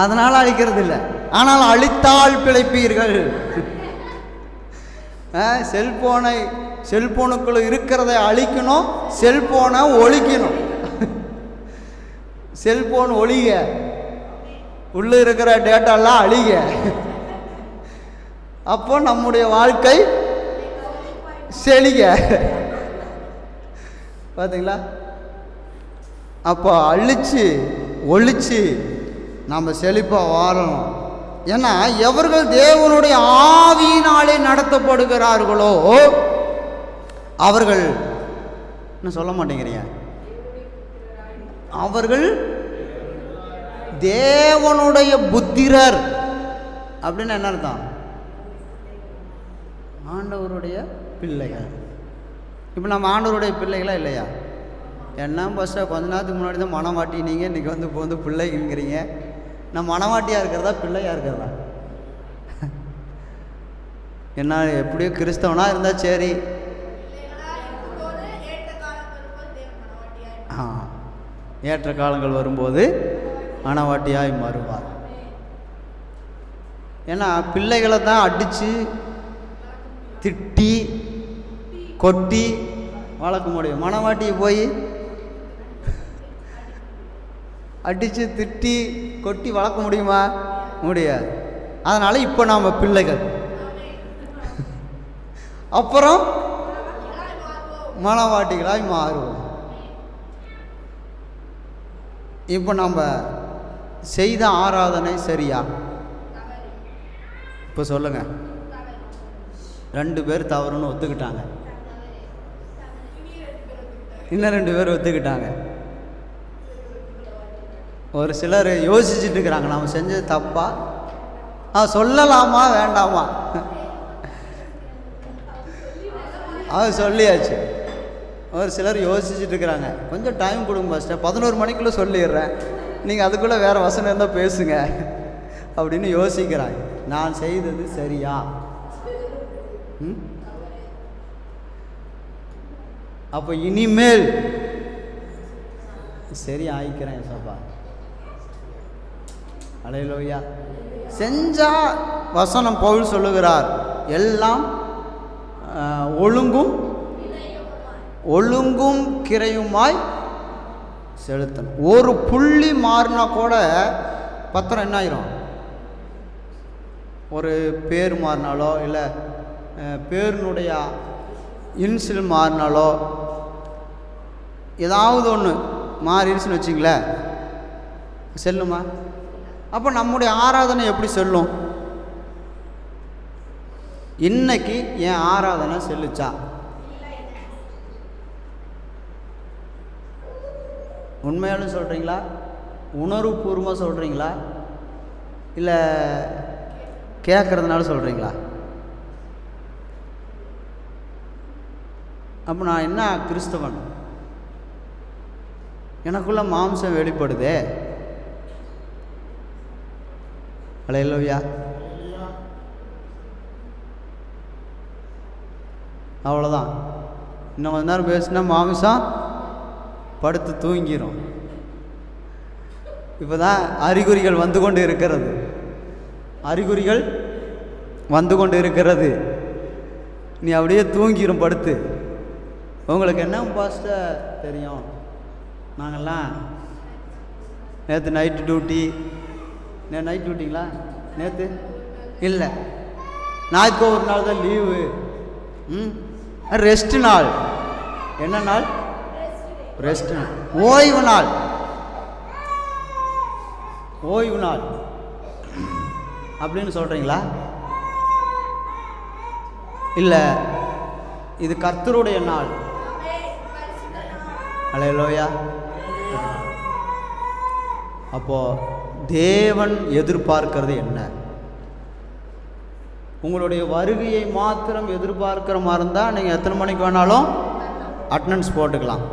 அதனால் அழிக்கிறது இல்லை. ஆனால் அழித்தால் பிழைப்பீர்கள். செல்போனுக்குள்ள இருக்கிறத அழிக்கணும், செல்போனை ஒழிக்கணும். செல்போன் ஒழிக, உள்ள இருக்கிற டேட்டாலாம் அழிக. அப்போ நம்முடைய வாழ்க்கை செழிக. பார்த்தீங்களா? அப்போ அழிச்சு ஒழிச்சு நம்ம செழிப்பாக வாழணும். ஏன்னா எவர்கள் தேவனுடைய ஆவியினாலே நடத்தப்படுகிறார்களோ அவர்கள், என்ன சொல்ல மாட்டேங்கிறீங்க? அவர்கள் தேவனுடைய புத்திரர். அப்படின்னு என்ன அர்த்தம்? ஆண்டவருடைய பிள்ளைகள். இப்போ நம்ம ஆண்டவருடைய பிள்ளைகளா இல்லையா? என்ன ஃபஸ்ட்டு கொஞ்ச நேரத்துக்கு முன்னாடி தான் மனவாட்டினீங்க, இன்றைக்கி வந்து பிள்ளைங்கிறீங்க. நான் மனவாட்டியாக இருக்கிறதா பிள்ளையாக இருக்கிறதா? என்ன எப்படியோ கிறிஸ்தவனாக இருந்தால் சரி. ஏற்ற காலங்கள் வரும்போது மனவாட்டியாய் மாறுவார். ஏன்னா பிள்ளைகளை தான் அடித்து திட்டி கொட்டி வளர்க்க முடியும். மனவாட்டியை போய் அடித்து திட்டி கொட்டி வளர்க்க முடியுமா? முடியாது. அதனால் இப்போ நாம் பிள்ளைகள், அப்புறம் மனவாட்டிகளாய் மாறுவோம். இப்போ நம்ம செய்த ஆராதனை சரியா? இப்போ சொல்லுங்க. 2 பேர் தவறுன்னு ஒத்துக்கிட்டாங்க, இன்னும் 2 பேர் ஒத்துக்கிட்டாங்க. ஒரு சிலர் யோசிச்சுட்டு இருக்கிறாங்க, நம்ம செஞ்சது தப்பா, சொல்லலாமா வேண்டாமா? அது சொல்லியாச்சு. ஒரு சிலர் யோசிச்சுட்டு இருக்கிறாங்க, கொஞ்சம் டைம் கொடுங்க பாஸ்டர், 11 மணிக்குள்ளே சொல்லிடுறேன், நீங்கள் அதுக்குள்ளே வேறு வசனம் இருந்தால் பேசுங்க அப்படின்னு யோசிக்கிறாங்க. நான் செய்தது சரியா? அப்போ இனிமேல் சரி ஆயிக்கிறேன் சபா. அல்லேலூயா. செஞ்சா வசனம் பவுல் சொல்லுகிறார், எல்லாம் ஒழுங்கும் கிரையுமாய் செலுத்தணும். ஒரு புள்ளி மாறினா கூட பத்திரம் என்ன ஆயிரும்? ஒரு பேர் மாறினாலோ இல்லை பேருனுடைய இன்சில் மாறினாலோ ஏதாவது ஒன்று மாறிடுச்சுன்னு வச்சிங்களேன், செல்லுமா? அப்போ நம்முடைய ஆராதனை எப்படி செல்லும்? இன்னைக்கு என் ஆராதனை செல்லுச்சா? உண்மையாலும் சொல்கிறீங்களா? உணர்வுபூர்வமாக சொல்கிறீங்களா? இல்லை கேட்குறதுனால சொல்கிறீங்களா? அப்போ நான் என்ன கிறிஸ்தவன்? எனக்குள்ள மாம்சம் வெளிப்படுதே. அல்லேலூயா. அவ்வளோதான். இன்னும் கொஞ்ச நேரம் பேசினா மாமிசம் படுத்து தூங்கிடும். இப்போ தான் அறிகுறிகள் வந்து கொண்டு இருக்கிறது, அறிகுறிகள் வந்து கொண்டு இருக்கிறது. நீ அப்படியே தூங்கிடும் படுத்து. உங்களுக்கு என்ன பாஸ்டர் தெரியும்? நாங்கள்லாம் நேற்று நைட்டு டியூட்டி. நைட் டியூட்டிங்களா நேற்று? இல்லை, ஞாயிற்றுக்கு ஒரு நாள் தான் லீவு. ரெஸ்ட் நாள். என்ன நாள்? ரெஸ்ட் நாள், ஓய்வு நாள். ஓய்வு நாள் அப்படின்னு சொல்கிறீங்களா? இல்லை, இது கர்த்தருடைய நாள். அல்லேலூயா. அப்போது தேவன் எதிர்பார்க்கிறது என்ன? உங்களுடைய வருகையை மாத்திரம் எதிர்பார்க்கிற மாதிரி இருந்தால் நீங்கள் எத்தனை மணிக்கு வேணாலும் அட்டெண்டன்ஸ் போட்டுக்கலாம்.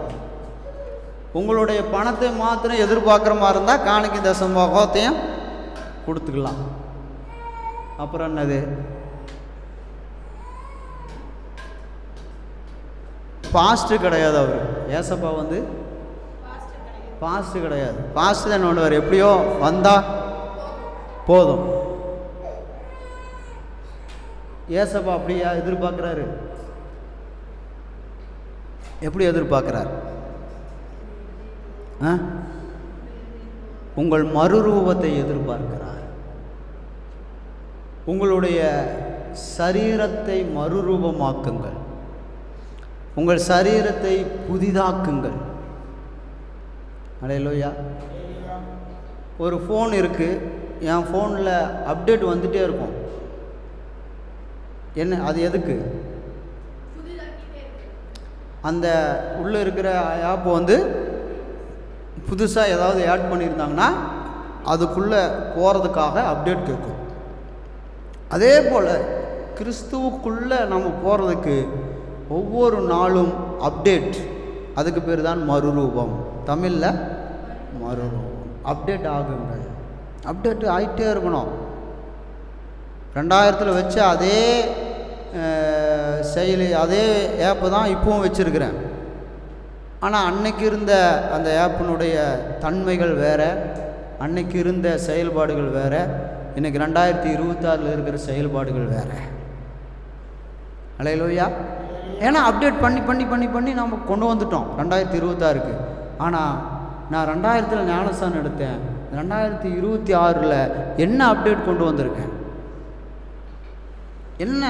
உங்களுடைய பணத்தை மாத்திரம் எதிர்பார்க்குற மாதிரி இருந்தால் காணிக்கை தசமபாகத்தையும் கொடுத்துக்கலாம். அப்புறம் என்னது? பாஸ்ட்டு கிடையாது. அவர் ஏசப்பா வந்து பாஸ்ட்டு கிடையாது. பாஸ்ட்டு தான் ஒன்று எப்படியோ வந்தால் போதும். ஏசப்பா அப்படியா எதிர்பார்க்குறாரு? எப்படி எதிர்பார்க்குறார்? உங்கள் மறுரூபத்தை எதிர்பார்க்கிறார். உங்களுடைய சரீரத்தை மறுரூபமாக்குங்கள், உங்கள் சரீரத்தை புதிதாக்குங்கள். அல்லேலூயா. ஒரு ஃபோன் இருக்குது, என் ஃபோனில் அப்டேட் வந்துகிட்டே இருக்கும். என்ன அது? எதுக்கு? அந்த உள்ளே இருக்கிற ஆப் வந்து புதுசாக ஏதாவது ஆட் பண்ணியிருந்தாங்கன்னா அதுக்குள்ளே போகிறதுக்காக அப்டேட் கேட்கும். அதே போல் கிறிஸ்துவுக்குள்ளே நம்ம போகிறதுக்கு ஒவ்வொரு நாளும் அப்டேட். அதுக்கு பேர் தான் மறுரூபம். தமிழில் மறுரூபம். அப்டேட் ஆகுங்க. அப்டேட் ஆகிட்டே இருக்கணும். 2000 வச்ச அதே செயலி, அதே ஆப்பு தான் இப்போவும் வச்சுருக்கிறேன். ஆனால் அன்னைக்கு இருந்த அந்த ஆப்பினுடைய தன்மைகள் வேறு, அன்னைக்கு இருந்த செயல்பாடுகள் வேறு, இன்றைக்கி 2026 இருக்கிற செயல்பாடுகள் வேறு. அல்லேலூயா. ஏன்னா அப்டேட் பண்ணி பண்ணி பண்ணி பண்ணி நம்ம கொண்டு வந்துட்டோம் 2026க்கு. ஆனால் நான் 2000 ஞானஸ்தானம் எடுத்தேன். 2026 என்ன அப்டேட் கொண்டு வந்திருக்கேன்? என்ன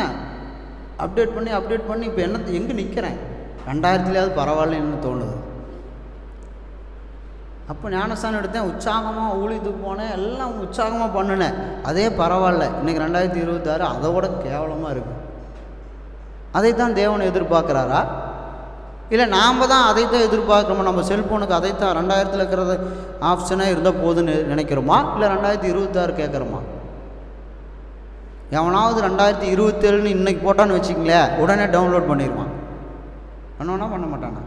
அப்டேட் பண்ணி இப்போ என்ன எங்கே நிற்கிறேன்? 2000 பரவாயில்லன்னு தோணுது. அப்போ ஞானஸ்தானம் எடுத்தேன், உற்சாகமாக ஊழியத்துக்கு போனேன், எல்லாம் உற்சாகமாக பண்ணினேன். அதே பரவாயில்ல. இன்றைக்கி 2026 அதை விட கேவலமாக இருக்குது. அதைத்தான் தேவன் எதிர்பார்க்குறாரா? இல்லை நாம் தான் அதைத்தான் எதிர்பார்க்குறோமா? நம்ம செல்ஃபோனுக்கு அதைத்தான் 2000 இருக்கிறது ஆப்ஷனாக இருந்தால் போதுன்னு நினைக்கிறோமா? இல்லை 2026 கேட்குறோமா? எவனாவது 2027 இன்றைக்கி போட்டான்னு வச்சுக்கங்களேன், உடனே டவுன்லோட் பண்ணிடுவான். பண்ணுவானா பண்ண மாட்டானா?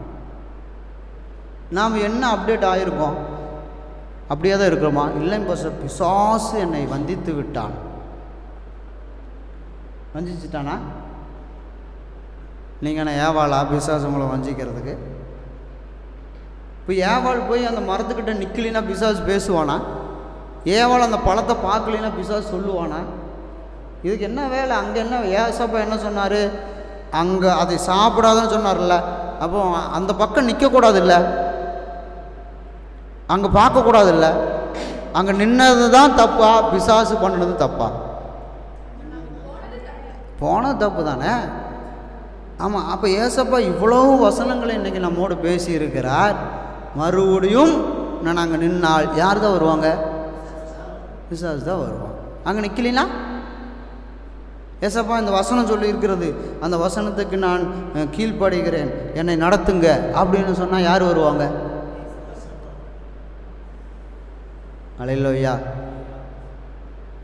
நாம் என்ன அப்டேட் ஆகிருக்கோம்? அப்படியே தான் இருக்கிறோமா? இல்லை, பிசாசு என்னை வந்தித்து விட்டான். வஞ்சிச்சிட்டானா? நீங்கள் என்ன ஏவாளா பிசாசு உங்களை வஞ்சிக்கிறதுக்கு? இப்போ ஏவாள் போய் அந்த மரத்துக்கிட்ட நிற்கலினா பிசாசு பேசுவானா? ஏவாள் அந்த பழத்தை பார்க்கலினா பிசாசு சொல்லுவானா? இதுக்கு என்ன வேலை? அங்கே என்ன ஏசப்பா என்ன சொன்னார்? அங்கே அதை சாப்பிடாதுன்னு சொன்னார்ல. அப்போ அந்த பக்கம் நிற்கக்கூடாது இல்லை, அங்கே பார்க்கக்கூடாது இல்லை, அங்கே நின்னது தான் தப்பா? பிசாசு பண்ணினது தப்பா? போனது தப்பு தானே? ஆமாம். அப்போ ஏசப்பா இவ்வளோ வசனங்களை இன்றைக்கி நம்மோடு பேசியிருக்கிறார். மறுபடியும் நான் அங்கே நின்னால் யார் தான் வருவாங்க? பிசாசு தான் வருவான். அங்கே நிற்கலினா ஏசப்பா இந்த வசனம் சொல்லி இருக்கிறது, அந்த வசனத்துக்கு நான் கீழ்ப்படுகிறேன், என்னை நடத்துங்க அப்படின்னு சொன்னால் யார் வருவாங்க? அல்லேலூயா.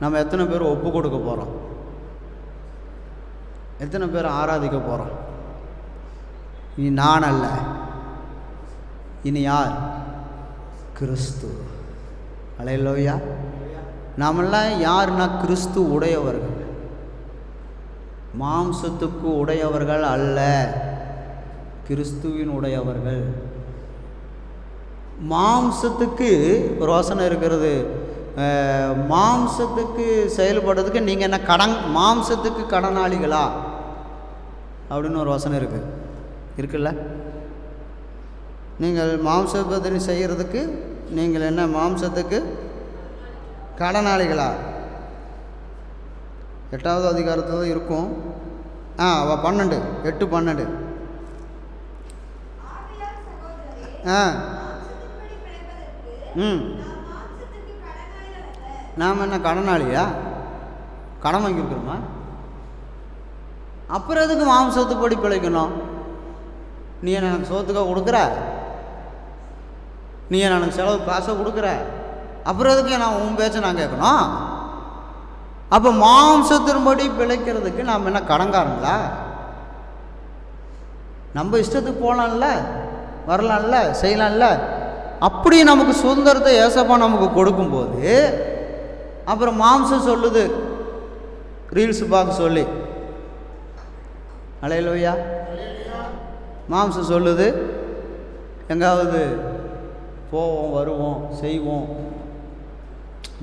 நம்ம எத்தனை பேர் ஒப்பு கொடுக்க போகிறோம்? எத்தனை பேர் ஆராதிக்க போகிறோம்? இனி நான் அல்ல, இனி யார்? கிறிஸ்து. அல்லேலூயா. நாமெல்லாம் யாருன்னா கிறிஸ்து உடையவர்கள், மாம்சத்துக்கு உடையவர்கள் அல்ல, கிறிஸ்துவின் உடையவர்கள். மாம்சத்துக்கு ஒரு வசனம் இருக்கிறது, மாம்சத்துக்கு செயல்படுறதுக்கு நீங்கள் என்ன மாம்சத்துக்கு கடனாளிகளா அப்படின்னு ஒரு வசனம் இருக்குல்ல. நீங்கள் மாம்சபதி செய்கிறதுக்கு நீங்கள் என்ன மாம்சத்துக்கு கடனாளிகளா? 8வது அதிகாரத்தில் தான் இருக்கும். 12 8-12. நாம் என்ன கடனாளியா? கடன் வாங்கியிருக்கிறோமா? அப்புறம் எதுக்கு மாம்சத்துப்படி பிழைக்கணும்? நீ எனக்கு சோத்துக்காக கொடுக்குற, நீ எனக்கு செலவு காசை கொடுக்குற, அப்புறம் எதுக்கு நான் உன் பேச்சை நான் கேட்கணும்? அப்போ மாம்சத்தின்படி பிழைக்கிறதுக்கு நாம் என்ன கடன்காரங்களா? நம்ம இஷ்டத்துக்கு போகலாம்ல, வரலாம்ல, செய்யலாம்ல. அப்படி நமக்கு சுதந்திரத்தை ஏசப்பா நமக்கு கொடுக்கும்போது அப்புறம் மாம்சம் சொல்லுது, ரீல்ஸ் பார்க்க சொல்லி, அல்லேலூயா, மாம்சம் சொல்லுது எங்காவது போவோம், வருவோம், செய்வோம்,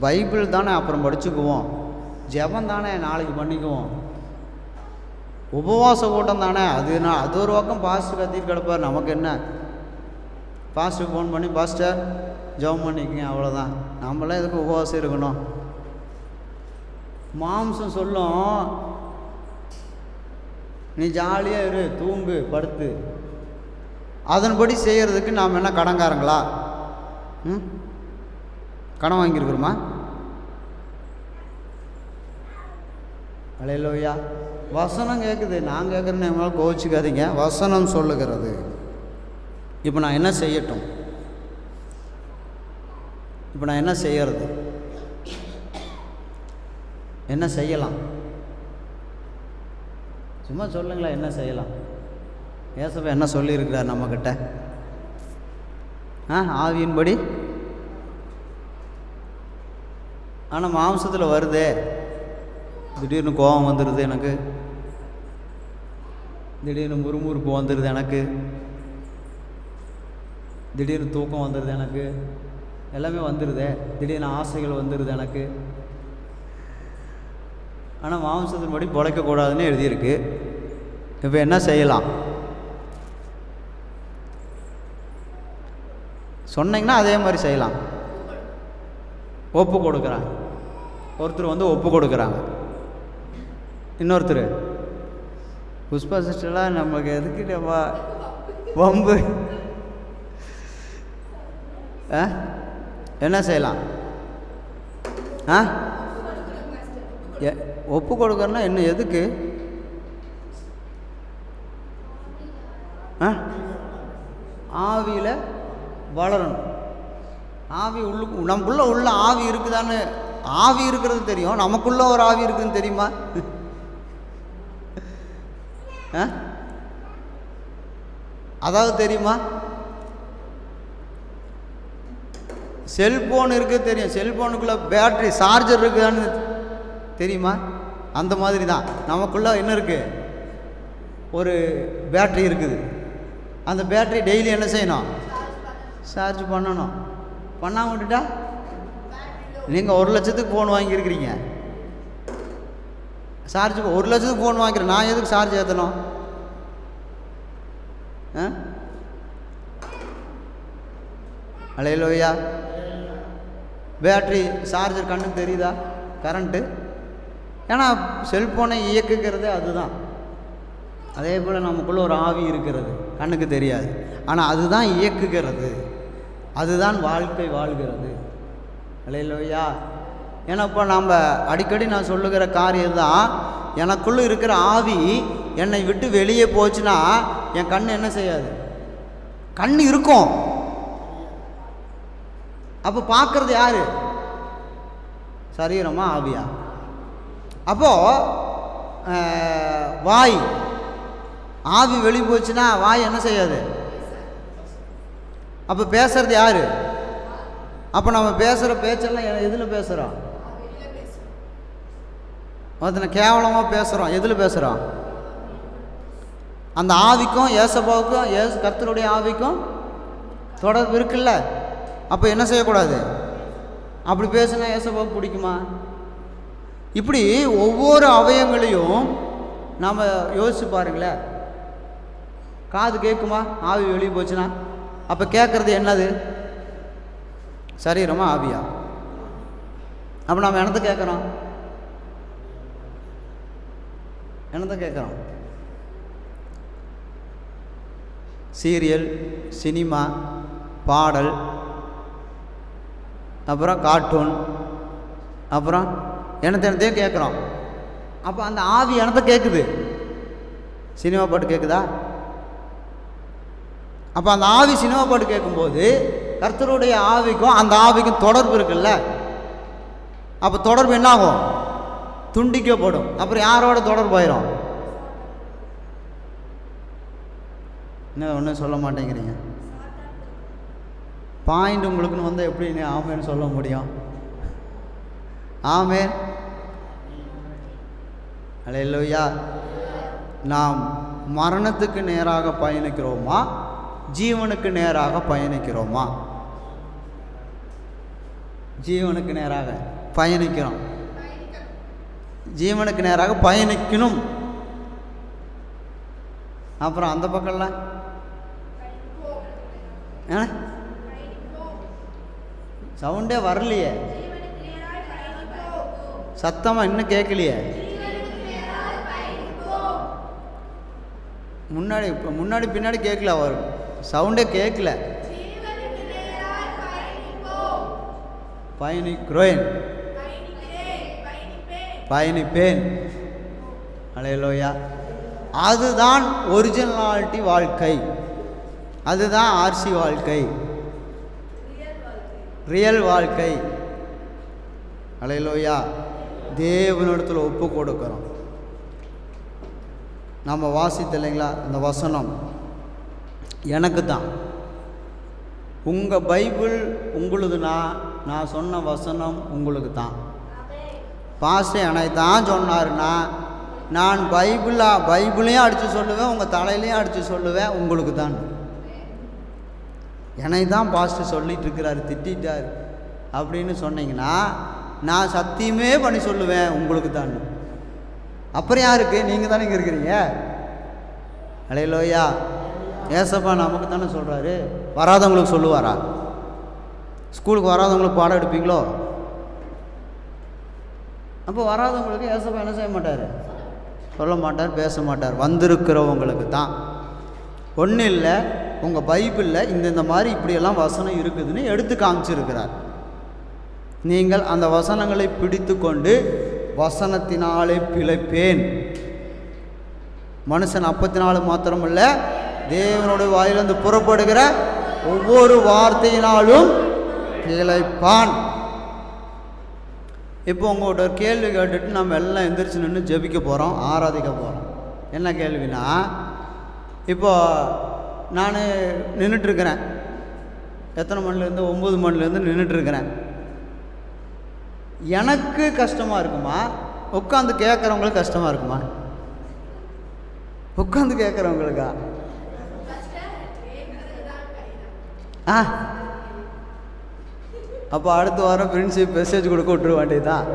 பைபிள் தானே அப்புறம் படிச்சுக்குவோம், ஜெபம் தானே நாளைக்கு பண்ணிக்குவோம், உபவாச கூட்டம் தானே அது ஒரு பக்கம் பாஸ்டர் கத்திட்டு கிடப்பார், நமக்கு என்ன? பாஸ்டருக்கு ஃபோன் பண்ணி பாஸ்டர் ஜெபம் பண்ணிக்கங்க, அவ்வளோதான். நம்மளாம் எதுக்கு உபவாசம் இருக்கணும்? மாம்சம் சொல்லும் நீ ஜாலியாக இரு, தூங்கு, படுத்து. அதன்படி செய்கிறதுக்கு நாம் என்ன கடன்காரங்களா? கடன் வாங்கியிருக்கிறோமா? அல்லேலூயா. வசனம் கேட்குது, நான் கேட்குறேன்னு நம்மளால் கோவிச்சுக்காதீங்க. வசனம் சொல்லுகிறது. இப்போ நான் என்ன செய்யட்டும்? இப்போ நான் என்ன செய்யறது? என்ன செய்யலாம்? சும்மா சொல்லுங்களேன், என்ன செய்யலாம்? ஏசப்பா என்ன சொல்லியிருக்கிறார் நம்மக்கிட்ட? ஆவியின்படி. ஆனால் மாம்சத்தில் வருதே, திடீர்னு கோபம் வந்துடுது எனக்கு, திடீர்னு முறுமுறுப்பு வந்துடுது எனக்கு, திடீர்னு தூக்கம் வந்துடுது எனக்கு, எல்லாமே வந்துடுதே, திடீர்னு ஆசைகள் வந்துடுது எனக்கு. ஆனால் மாம்சத்தின்படி பிழைக்கக்கூடாதுன்னு எழுதியிருக்கு. இப்போ என்ன செய்யலாம் சொன்னீங்கன்னா அதே மாதிரி செய்யலாம். ஒப்பு கொடுக்குறாங்க. ஒருத்தர் வந்து ஒப்பு கொடுக்குறாங்க, இன்னொருத்தர் புஷ்பா சிஸ்டர்லாம் நமக்கு எதுக்கு வம்பு? என்ன செய்யலாம்? ஒப்பு கொடுக்கறனா என்ன, எதுக்கு? ஆவியில் வளரணும். ஆவி நமக்குள்ள உள்ள ஆவி இருக்குதான்னு, ஆவி இருக்கிறது தெரியும், நமக்குள்ள ஒரு ஆவி இருக்குதுன்னு தெரியுமா? அதாவது தெரியுமா? செல்போன் இருக்குது தெரியும், செல்போனுக்குள்ளே பேட்ரி சார்ஜர் இருக்குதான்னு தெரியுமா? அந்த மாதிரி தான் நமக்குள்ளே என்ன இருக்குது, ஒரு பேட்ரி இருக்குது. அந்த பேட்ரி டெய்லி என்ன செய்யணும்? சார்ஜ் பண்ணணும். பண்ணாமல் விட்டுட்டா நீங்கள் 1 லட்சத்துக்கு ஃபோன் வாங்கியிருக்கிறீங்க, சார்ஜ் 1 லட்சத்துக்கு ஃபோன் வாங்கிக்கிறேன், நான் எதுக்கு சார்ஜ் ஏற்றணும்? அல்லேலூயா. பேட்ரி சார்ஜர் கண்ணுக்கு தெரியுதா? கரண்ட்டு. ஏன்னா செல்ஃபோனை இயக்குகிறது அதுதான். அதே போல் நமக்குள்ளே ஒரு ஆவி இருக்கிறது, கண்ணுக்கு தெரியாது, ஆனால் அதுதான் இயக்குகிறது, அதுதான் வாழ்க்கை வாழ்கிறது. அல்லேலூயா. ஏன்னா இப்போ நாம் அடிக்கடி நான் சொல்லுகிற காரியம் தான், எனக்குள்ளே இருக்கிற ஆவி என்னை விட்டு வெளியே போச்சுன்னா என் கண் என்ன செய்யாது? கண் இருக்கும். அப்போ பார்க்குறது யார்? சரீரமா ஆவியா? அப்போது வாய், ஆவி வெளியே போச்சுன்னா வாய் என்ன செய்யாது? அப்போ பேசுறது யார்? அப்போ நம்ம பேசுகிற பேச்செல்லாம் எதில் பேசுகிறோம்? ஒருத்தனை கேவலமாக பேசுகிறோம், எதில் பேசுகிறோம்? அந்த ஆவிக்கும் ஏசப்பாவுக்கும் கர்த்தருடைய ஆவிக்கும் தொடர்பு இருக்குல்ல. அப்போ என்ன செய்யக்கூடாது? அப்படி பேசுனா ஏசப்பாவுக்கு பிடிக்குமா? இப்படி ஒவ்வொரு அவயங்களையும் நாம் யோசிச்சு பாருங்களேன். காது கேட்குமா ஆவி வெளியே போச்சுன்னா? அப்போ கேட்குறது என்னது? சரீரமா ஆவியா? அப்போ நாம் என்னத்தை கேட்குறோம்? என்னத்தை கேட்குறோம்? சீரியல், சினிமா, பாடல், அப்புறம் கார்ட்டூன், அப்புறம் எனத்தையும் கேட்குறோம். அப்போ அந்த ஆவி எனத்தை கேட்குது. சினிமா பாட்டு கேட்குதா? அப்போ அந்த ஆவி சினிமா பாட்டு கேட்கும்போது கர்த்தருடைய ஆவிக்கும் அந்த ஆவிக்கும் தொடர்பு இருக்குல்ல. அப்போ தொடர்பு என்ன ஆகும்? துண்டிக்கப்படும். அப்புறம் யாரோட தொடர்பு ஆயிரும்? என்ன ஒன்றும் சொல்ல மாட்டேங்கிறீங்க? பாயிண்ட் உங்களுக்குன்னு வந்தால் எப்படி நீ ஆமேன்னு சொல்ல முடியும்? ஆமேன். அல்லேலூயா. நாம் மரணத்துக்கு நேராக பயணிக்கிறோமா, ஜீவனுக்கு நேராக பயணிக்கிறோமா? ஜீவனுக்கு நேராக பயணிக்கிறோம். ஜீவனுக்கு நேராக பயணிக்கணும். அப்புறம் அந்த பக்கம்லாம் சவுண்டே வரலையே, சத்தமாக இன்னும் கேட்கலையே. முன்னாடி பின்னாடி கேட்கல, அவர் சவுண்டே கேட்கல. பயணிக்கிறேன், பயணிப்பேன். அல்லேலூயா. அதுதான் ஒரிஜினாலிட்டி வாழ்க்கை, அதுதான் ஆர்சி வாழ்க்கை, ரியல் வாழ்க்கை. அல்லேலூயா. தேவனிடத்தில் ஒப்பு கொடுக்கிறோம். நம்ம வாசித்த இல்லைங்களா அந்த வசனம் எனக்கு தான். உங்கள் பைபிள் உங்களுதுன்னா நான் சொன்ன வசனம் உங்களுக்கு தான். பாஸ்டர் எனக்கு தான் சொன்னார்னா நான் பைபிளையும் அடித்து சொல்லுவேன், உங்கள் தலையிலையும் அடித்து சொல்லுவேன், உங்களுக்கு தான். எனக்கு தான் பாஸ்டர் சொல்லிகிட்டு இருக்கிறாரு, திட்டார் அப்படின்னு சொன்னீங்கன்னா நான் சத்தியமே பண்ணி சொல்லுவேன், உங்களுக்கு தான். அப்புறம் யாருக்கு? நீங்கள் தானே இங்கே இருக்கிறீங்க. அல்லேலூயா. ஏசப்பா நமக்கு தானே சொல்கிறாரு. வராதவங்களுக்கு சொல்லுவாரா? ஸ்கூலுக்கு வராதவங்களுக்கு பாடம் எடுப்பீங்களோ? அப்போ வராதவங்களுக்கு ஏசப்பா என்ன செய்ய மாட்டார்? சொல்ல மாட்டார், பேச மாட்டார். வந்திருக்கிறவங்களுக்கு தான். ஒன்றும் இல்லை, உங்கள் பைபிளில் இந்த மாதிரி இப்படியெல்லாம் வசனம் இருக்குதுன்னு எடுத்து காமிச்சிருக்கிறார். நீங்கள் அந்த வசனங்களை பிடித்து கொண்டு வசனத்தினாலே பிழைப்பேன். மனுஷன் அப்பத்தினால மாத்திரமல்ல, தேவனுடைய வாயிலிருந்து புறப்படுகிற ஒவ்வொரு வார்த்தையினாலும் பிழைப்பான். இப்போ உங்கள்கிட்ட ஒரு கேள்வி கேட்டுட்டு நம்ம எல்லாம் எந்திரிச்சு நின்று ஜெபிக்க போகிறோம், ஆராதிக்க போகிறோம். என்ன கேள்வினா, இப்போ நான் நின்றுட்டுருக்கிறேன். எத்தனை மணிலேருந்து? 9 மணிலேருந்து நின்றுட்டுருக்கிறேன். எனக்கு கஷ்டமாக இருக்குமா? உட்காந்து கேட்குறவங்களுக்கு கஷ்டமாக இருக்குமா? உட்காந்து கேட்குறவங்களுக்கா? அப்போ அடுத்த வாரம் பிரின்சிப் மெசேஜ் கொடுக்க விட்டுரு வேண்டியதுதான்.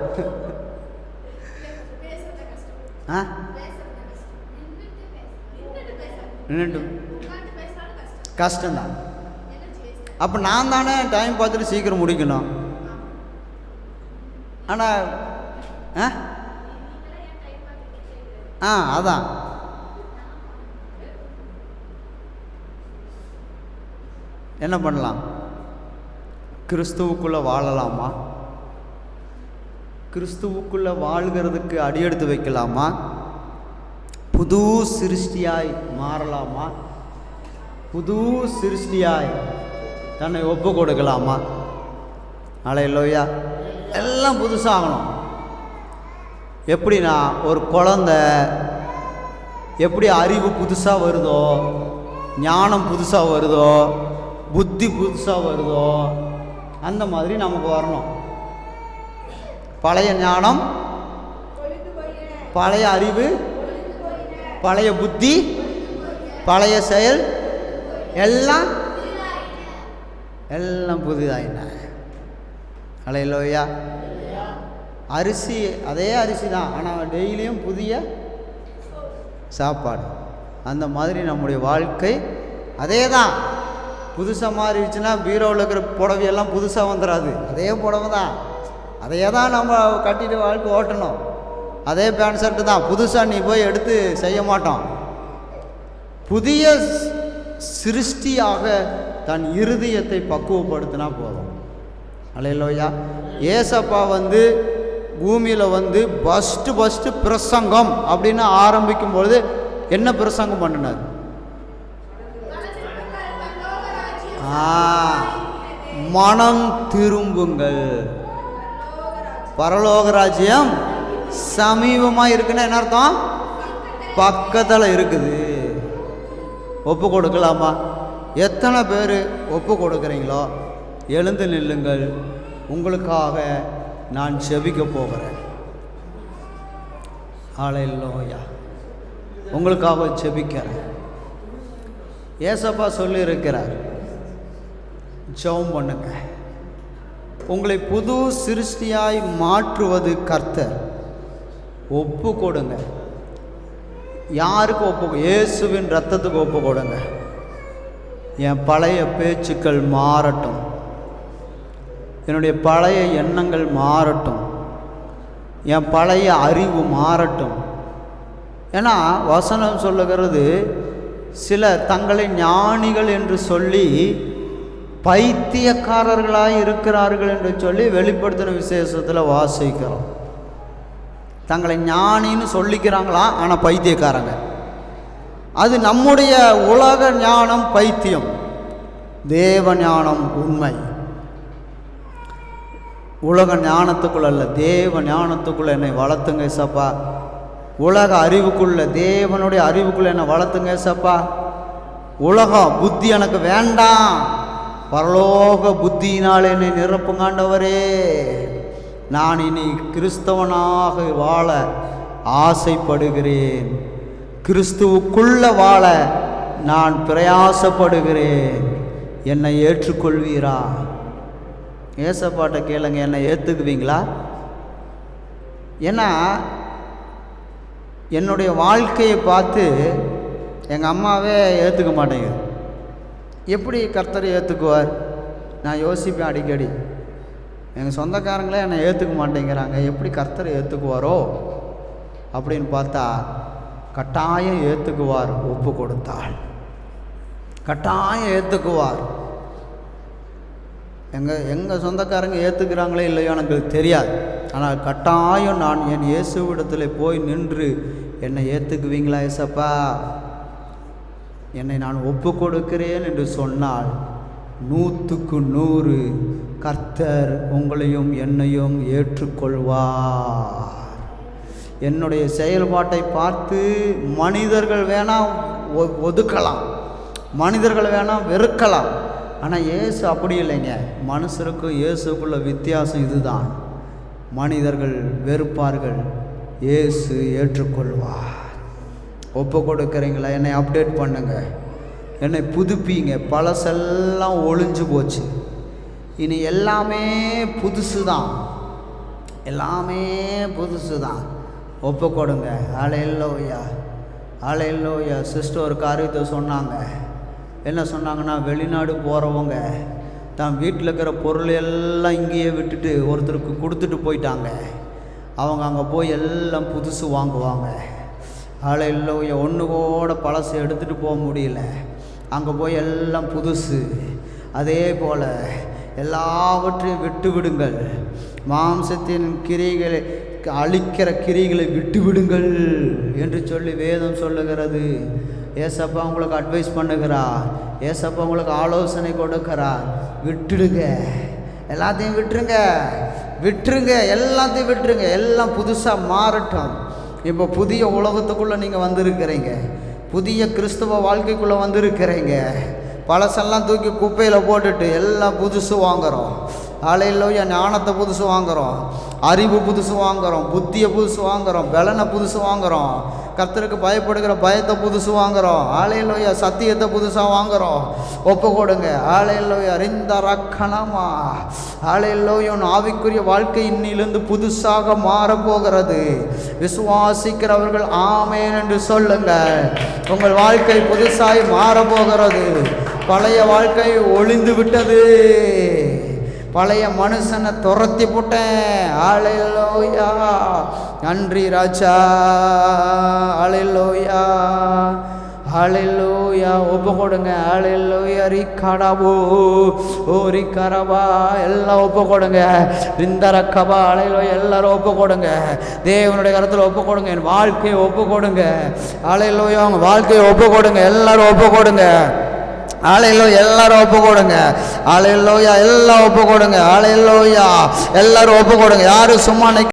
நின்றுட்டு கஷ்டம்தான். அப்போ நான் தானே டைம் பார்த்துட்டு சீக்கிரம் முடிக்கணும். ஆனால் அதான் என்ன பண்ணலாம்? கிறிஸ்துவுக்குள்ளே வாழலாமா? கிறிஸ்துவுக்குள்ளே வாழ்கிறதுக்கு அடியெடுத்து வைக்கலாமா? புது சிருஷ்டியாய் மாறலாமா? புது சிருஷ்டியாய் தன்னை ஒப்பு கொடுக்கலாமா? அல்லேலூயா. எல்லாம் புதுசாகணும். எப்படின்னா, ஒரு குழந்தை எப்படி அறிவு புதுசாக வருதோ, ஞானம் புதுசாக வருதோ, புத்தி புதுசாக வருதோ, அந்த மாதிரி நமக்கு வரணும். பழைய ஞானம், பழைய அறிவு, பழைய புத்தி, பழைய செயல் எல்லாம் புதிதாயின. அல்லேலூயா. அரிசி அதே அரிசி தான், ஆனால் டெய்லியும் புதிய சாப்பாடு. அந்த மாதிரி நம்முடைய வாழ்க்கை அதே தான். புதுசாக மாறிடுச்சுன்னா பீரோவில் இருக்கிற புடவையெல்லாம் புதுசாக வந்துடாது. அதே புடவை தான், அதையே தான் நம்ம கட்டிட்டு வாழ்க்கை ஓட்டணும். அதே பேண்ட் ஷர்ட்டு தான், புதுசாக நீ போய் எடுத்து செய்ய மாட்டோம். புதிய சிருஷ்டியாக தன் இருதயத்தை பக்குவப்படுத்தினா போதும். அல்லேலூயா. ஏசப்பா பூமியில் வந்து ஃபஸ்ட்டு பிரசங்கம் அப்படின்னு ஆரம்பிக்கும் பொழுது என்ன பிரசங்கம் பண்ணினார்? மனம் திரும்புங்கள், பரலோக ராஜ்யம் சமீபமாக இருக்குன்னா என்ன அர்த்தம்? பக்கத்தில் இருக்குது. ஒப்பு கொடுக்கலாமா? எத்தனை பேர் ஒப்பு கொடுக்குறீங்களோ எழுந்து நில்லுங்கள். உங்களுக்காக நான் ஜெபிக்க போகிறேன். ஹல்லேலூயா. உங்களுக்காக ஜெபிக்கிறேன். ஏசப்பா சொல்லி இருக்கிறார், ஜெபம் பண்ணுங்க. உங்களை புது சிருஷ்டியாய் மாற்றுவது கர்த்தர். ஒப்பு கொடுங்க. யாருக்கு ஒப்பு? இயேசுவின் ரத்தத்துக்கு ஒப்பு கொடுங்க. என் பழைய பேச்சுக்கள் மாறட்டும், என்னுடைய பழைய எண்ணங்கள் மாறட்டும், என் பழைய அறிவு மாறட்டும். ஏன்னா வசனம் சொல்லுகிறது, சிலர் தங்களை ஞானிகள் என்று சொல்லி பைத்தியக்காரர்களாய் இருக்கிறார்கள் என்று சொல்லி வெளிப்படுத்தின விசேஷத்தில் வாசிக்கிறோம். தங்களை ஞானின்னு சொல்லிக்கிறாங்களா, ஆனால் பைத்தியக்காரங்க. அது நம்முடைய உலக ஞானம் பைத்தியம், தேவ ஞானம் உண்மை. உலக ஞானத்துக்குள்ள அல்ல, தேவ ஞானத்துக்குள்ள என்னை வளர்த்துங்க ஏசப்பா. உலக அறிவுக்குள்ள, தேவனுடைய அறிவுக்குள்ள என்னை வளர்த்துங்க ஏசப்பா. உலக புத்தி எனக்கு வேண்டாம், பரலோக புத்தியினால் என்னை நிரப்புங்காண்டவரே. நான் இனி கிறிஸ்தவனாக வாழ ஆசைப்படுகிறேன், கிறிஸ்துவுக்குள்ள வாழ நான் பிரயாசப்படுகிறேன். என்னை ஏற்றுக்கொள்வீரா? ஏசப்பாட்ட கேளுங்க, என்னை ஏற்றுக்குவீங்களா? ஏன்னா என்னுடைய வாழ்க்கையை பார்த்து எங்கள் அம்மாவே ஏற்றுக்க மாட்டேங்குது. எப்படி கர்த்தரை ஏற்றுக்குவார்? நான் யோசிப்பேன் அடிக்கடி. எங்கள் சொந்தக்காரங்களே என்னை ஏற்றுக்க மாட்டேங்கிறாங்க, எப்படி கர்த்தரை ஏற்றுக்குவாரோ அப்படின்னு பார்த்தா, கட்டாயம் ஏற்றுக்குவார். ஒப்பு கொடுத்தாள் கட்டாயம் ஏற்றுக்குவார். எங்கள் சொந்தக்காரங்க ஏற்றுக்கிறாங்களே இல்லையோ எனக்கு தெரியாது, ஆனால் கட்டாயம் நான் என் இயேசுவிடத்தில் போய் நின்று என்னை ஏற்றுக்குவீங்களா ஏசப்பா, என்னை நான் ஒப்பு கொடுக்கிறேன் என்று சொன்னால் 100க்கு 100 கர்த்தர் உங்களையும் என்னையும் ஏற்றுக்கொள்வார். என்னுடைய செயல்பாட்டை பார்த்து மனிதர்கள் வேணால் ஒதுக்கலாம், மனிதர்கள் வேணால் வெறுக்கலாம், ஆனால் இயேசு அப்படி இல்லைங்க. மனுஷருக்கும் இயேசுக்குள்ள வித்தியாசம் இதுதான். மனிதர்கள் வெறுப்பார்கள், இயேசு ஏற்றுக்கொள்வார். ஒப்பு கொடுக்குறீங்களா? என்னை அப்டேட் பண்ணுங்க, என்னை புதுப்பிங்க. பழசெல்லாம் ஒளிஞ்சு போச்சு, இனி எல்லாமே புதுசு தான், எல்லாமே புதுசு தான். ஒப்பு கொடுங்க. ஹல்லேலூயா, ஹல்லேலூயா. சிஸ்டர் ஒரு காரியத்தை சொன்னாங்க. என்ன சொன்னாங்கன்னா, வெளிநாடு போகிறவங்க தான் வீட்டில் இருக்கிற பொருள் எல்லாம் இங்கேயே விட்டுட்டு ஒருத்தருக்கு கொடுத்துட்டு போயிட்டாங்க. அவங்க அங்கே போய் எல்லாம் புதுசு வாங்குவாங்க. ஹல்லேலூயா. ஒன்று கூட பழசு எடுத்துகிட்டு போக முடியல, அங்கே போய் எல்லாம் புதுசு. அதே போல் எல்லாவற்றையும் விட்டு விடுங்கள். மாம்சத்தின் கிரிகளை அழிக்கிற கிரிகளை விட்டு விடுங்கள் என்று சொல்லி வேதம் சொல்லுகிறது. ஏசப்பா உங்களுக்கு அட்வைஸ் பண்ணுகிறார், ஏசப்பா உங்களுக்கு ஆலோசனை கொடுக்கிறார். விட்டுடுங்க, எல்லாத்தையும் விட்டுருங்க, விட்டுருங்க, எல்லாத்தையும் விட்டுருங்க. எல்லாம் புதுசாக மாறட்டும். இப்போ புதிய உலகத்துக்குள்ளே நீங்கள் வந்திருக்கிறீங்க, புதிய கிறிஸ்தவ வாழ்க்கைக்குள்ளே வந்திருக்கிறீங்க. பழசெல்லாம் தூக்கி குப்பையில் போட்டுட்டு எல்லாம் புதுசு வாங்குகிறோம். ஹல்லேலூயா. ஞானத்தை புதுசு வாங்குகிறோம், அறிவு புதுசு வாங்குகிறோம், புத்தியை புதுசு வாங்குகிறோம், பலனை புதுசு வாங்குகிறோம், கர்த்தருக்கு பயப்படுகிற பயத்தை புதுசு வாங்குகிறோம். ஹல்லேலூயா. சத்தியத்தை புதுசாக வாங்குகிறோம். ஒப்பு கொடுங்க. ஹல்லேலூயா. ரிந்த ரக்கணமா. ஹல்லேலூயா. ஆவிக்குரிய வாழ்க்கை இன்னிலிருந்து புதுசாக மாறப்போகிறது. விசுவாசிக்கிறவர்கள் ஆமேன் என்று சொல்லுங்கள். உங்கள் வாழ்க்கை புதுசாய் மாறப்போகிறது. பழைய வாழ்க்கை ஒளிந்து விட்டது, பழைய மனுஷனை துரத்தி போட்டேன். ஹல்லேலூயா. நன்றி ராஜா. ஹல்லேலூயா, ஹல்லேலூயா. ஹalleluya ஒப்பு கொடுங்க ஹalleluya ரிகடபோ ஓ ரிகரபா எல்லாம் ஒப்பு கொடுங்க விந்தரக்கபா ஹalleluya எல்லாரும் ஒப்பு கொடுங்க தேவனுடைய கரத்தில் ஒப்பு கொடுங்க என் வாழ்க்கையை ஒப்பு கொடுங்க ஹalleluya உங்க வாழ்க்கையை ஒப்பு கொடுங்க எல்லாரும் ஒப்பு கொடுங்க ஹalleluya எல்லாரும் ஒப்பு கொடுங்க ஹalleluya எல்லாம் ஒப்பு கொடுங்க ஹalleluya எல்லாரும் ஒப்பு கொடுங்க யாரும் சும்மா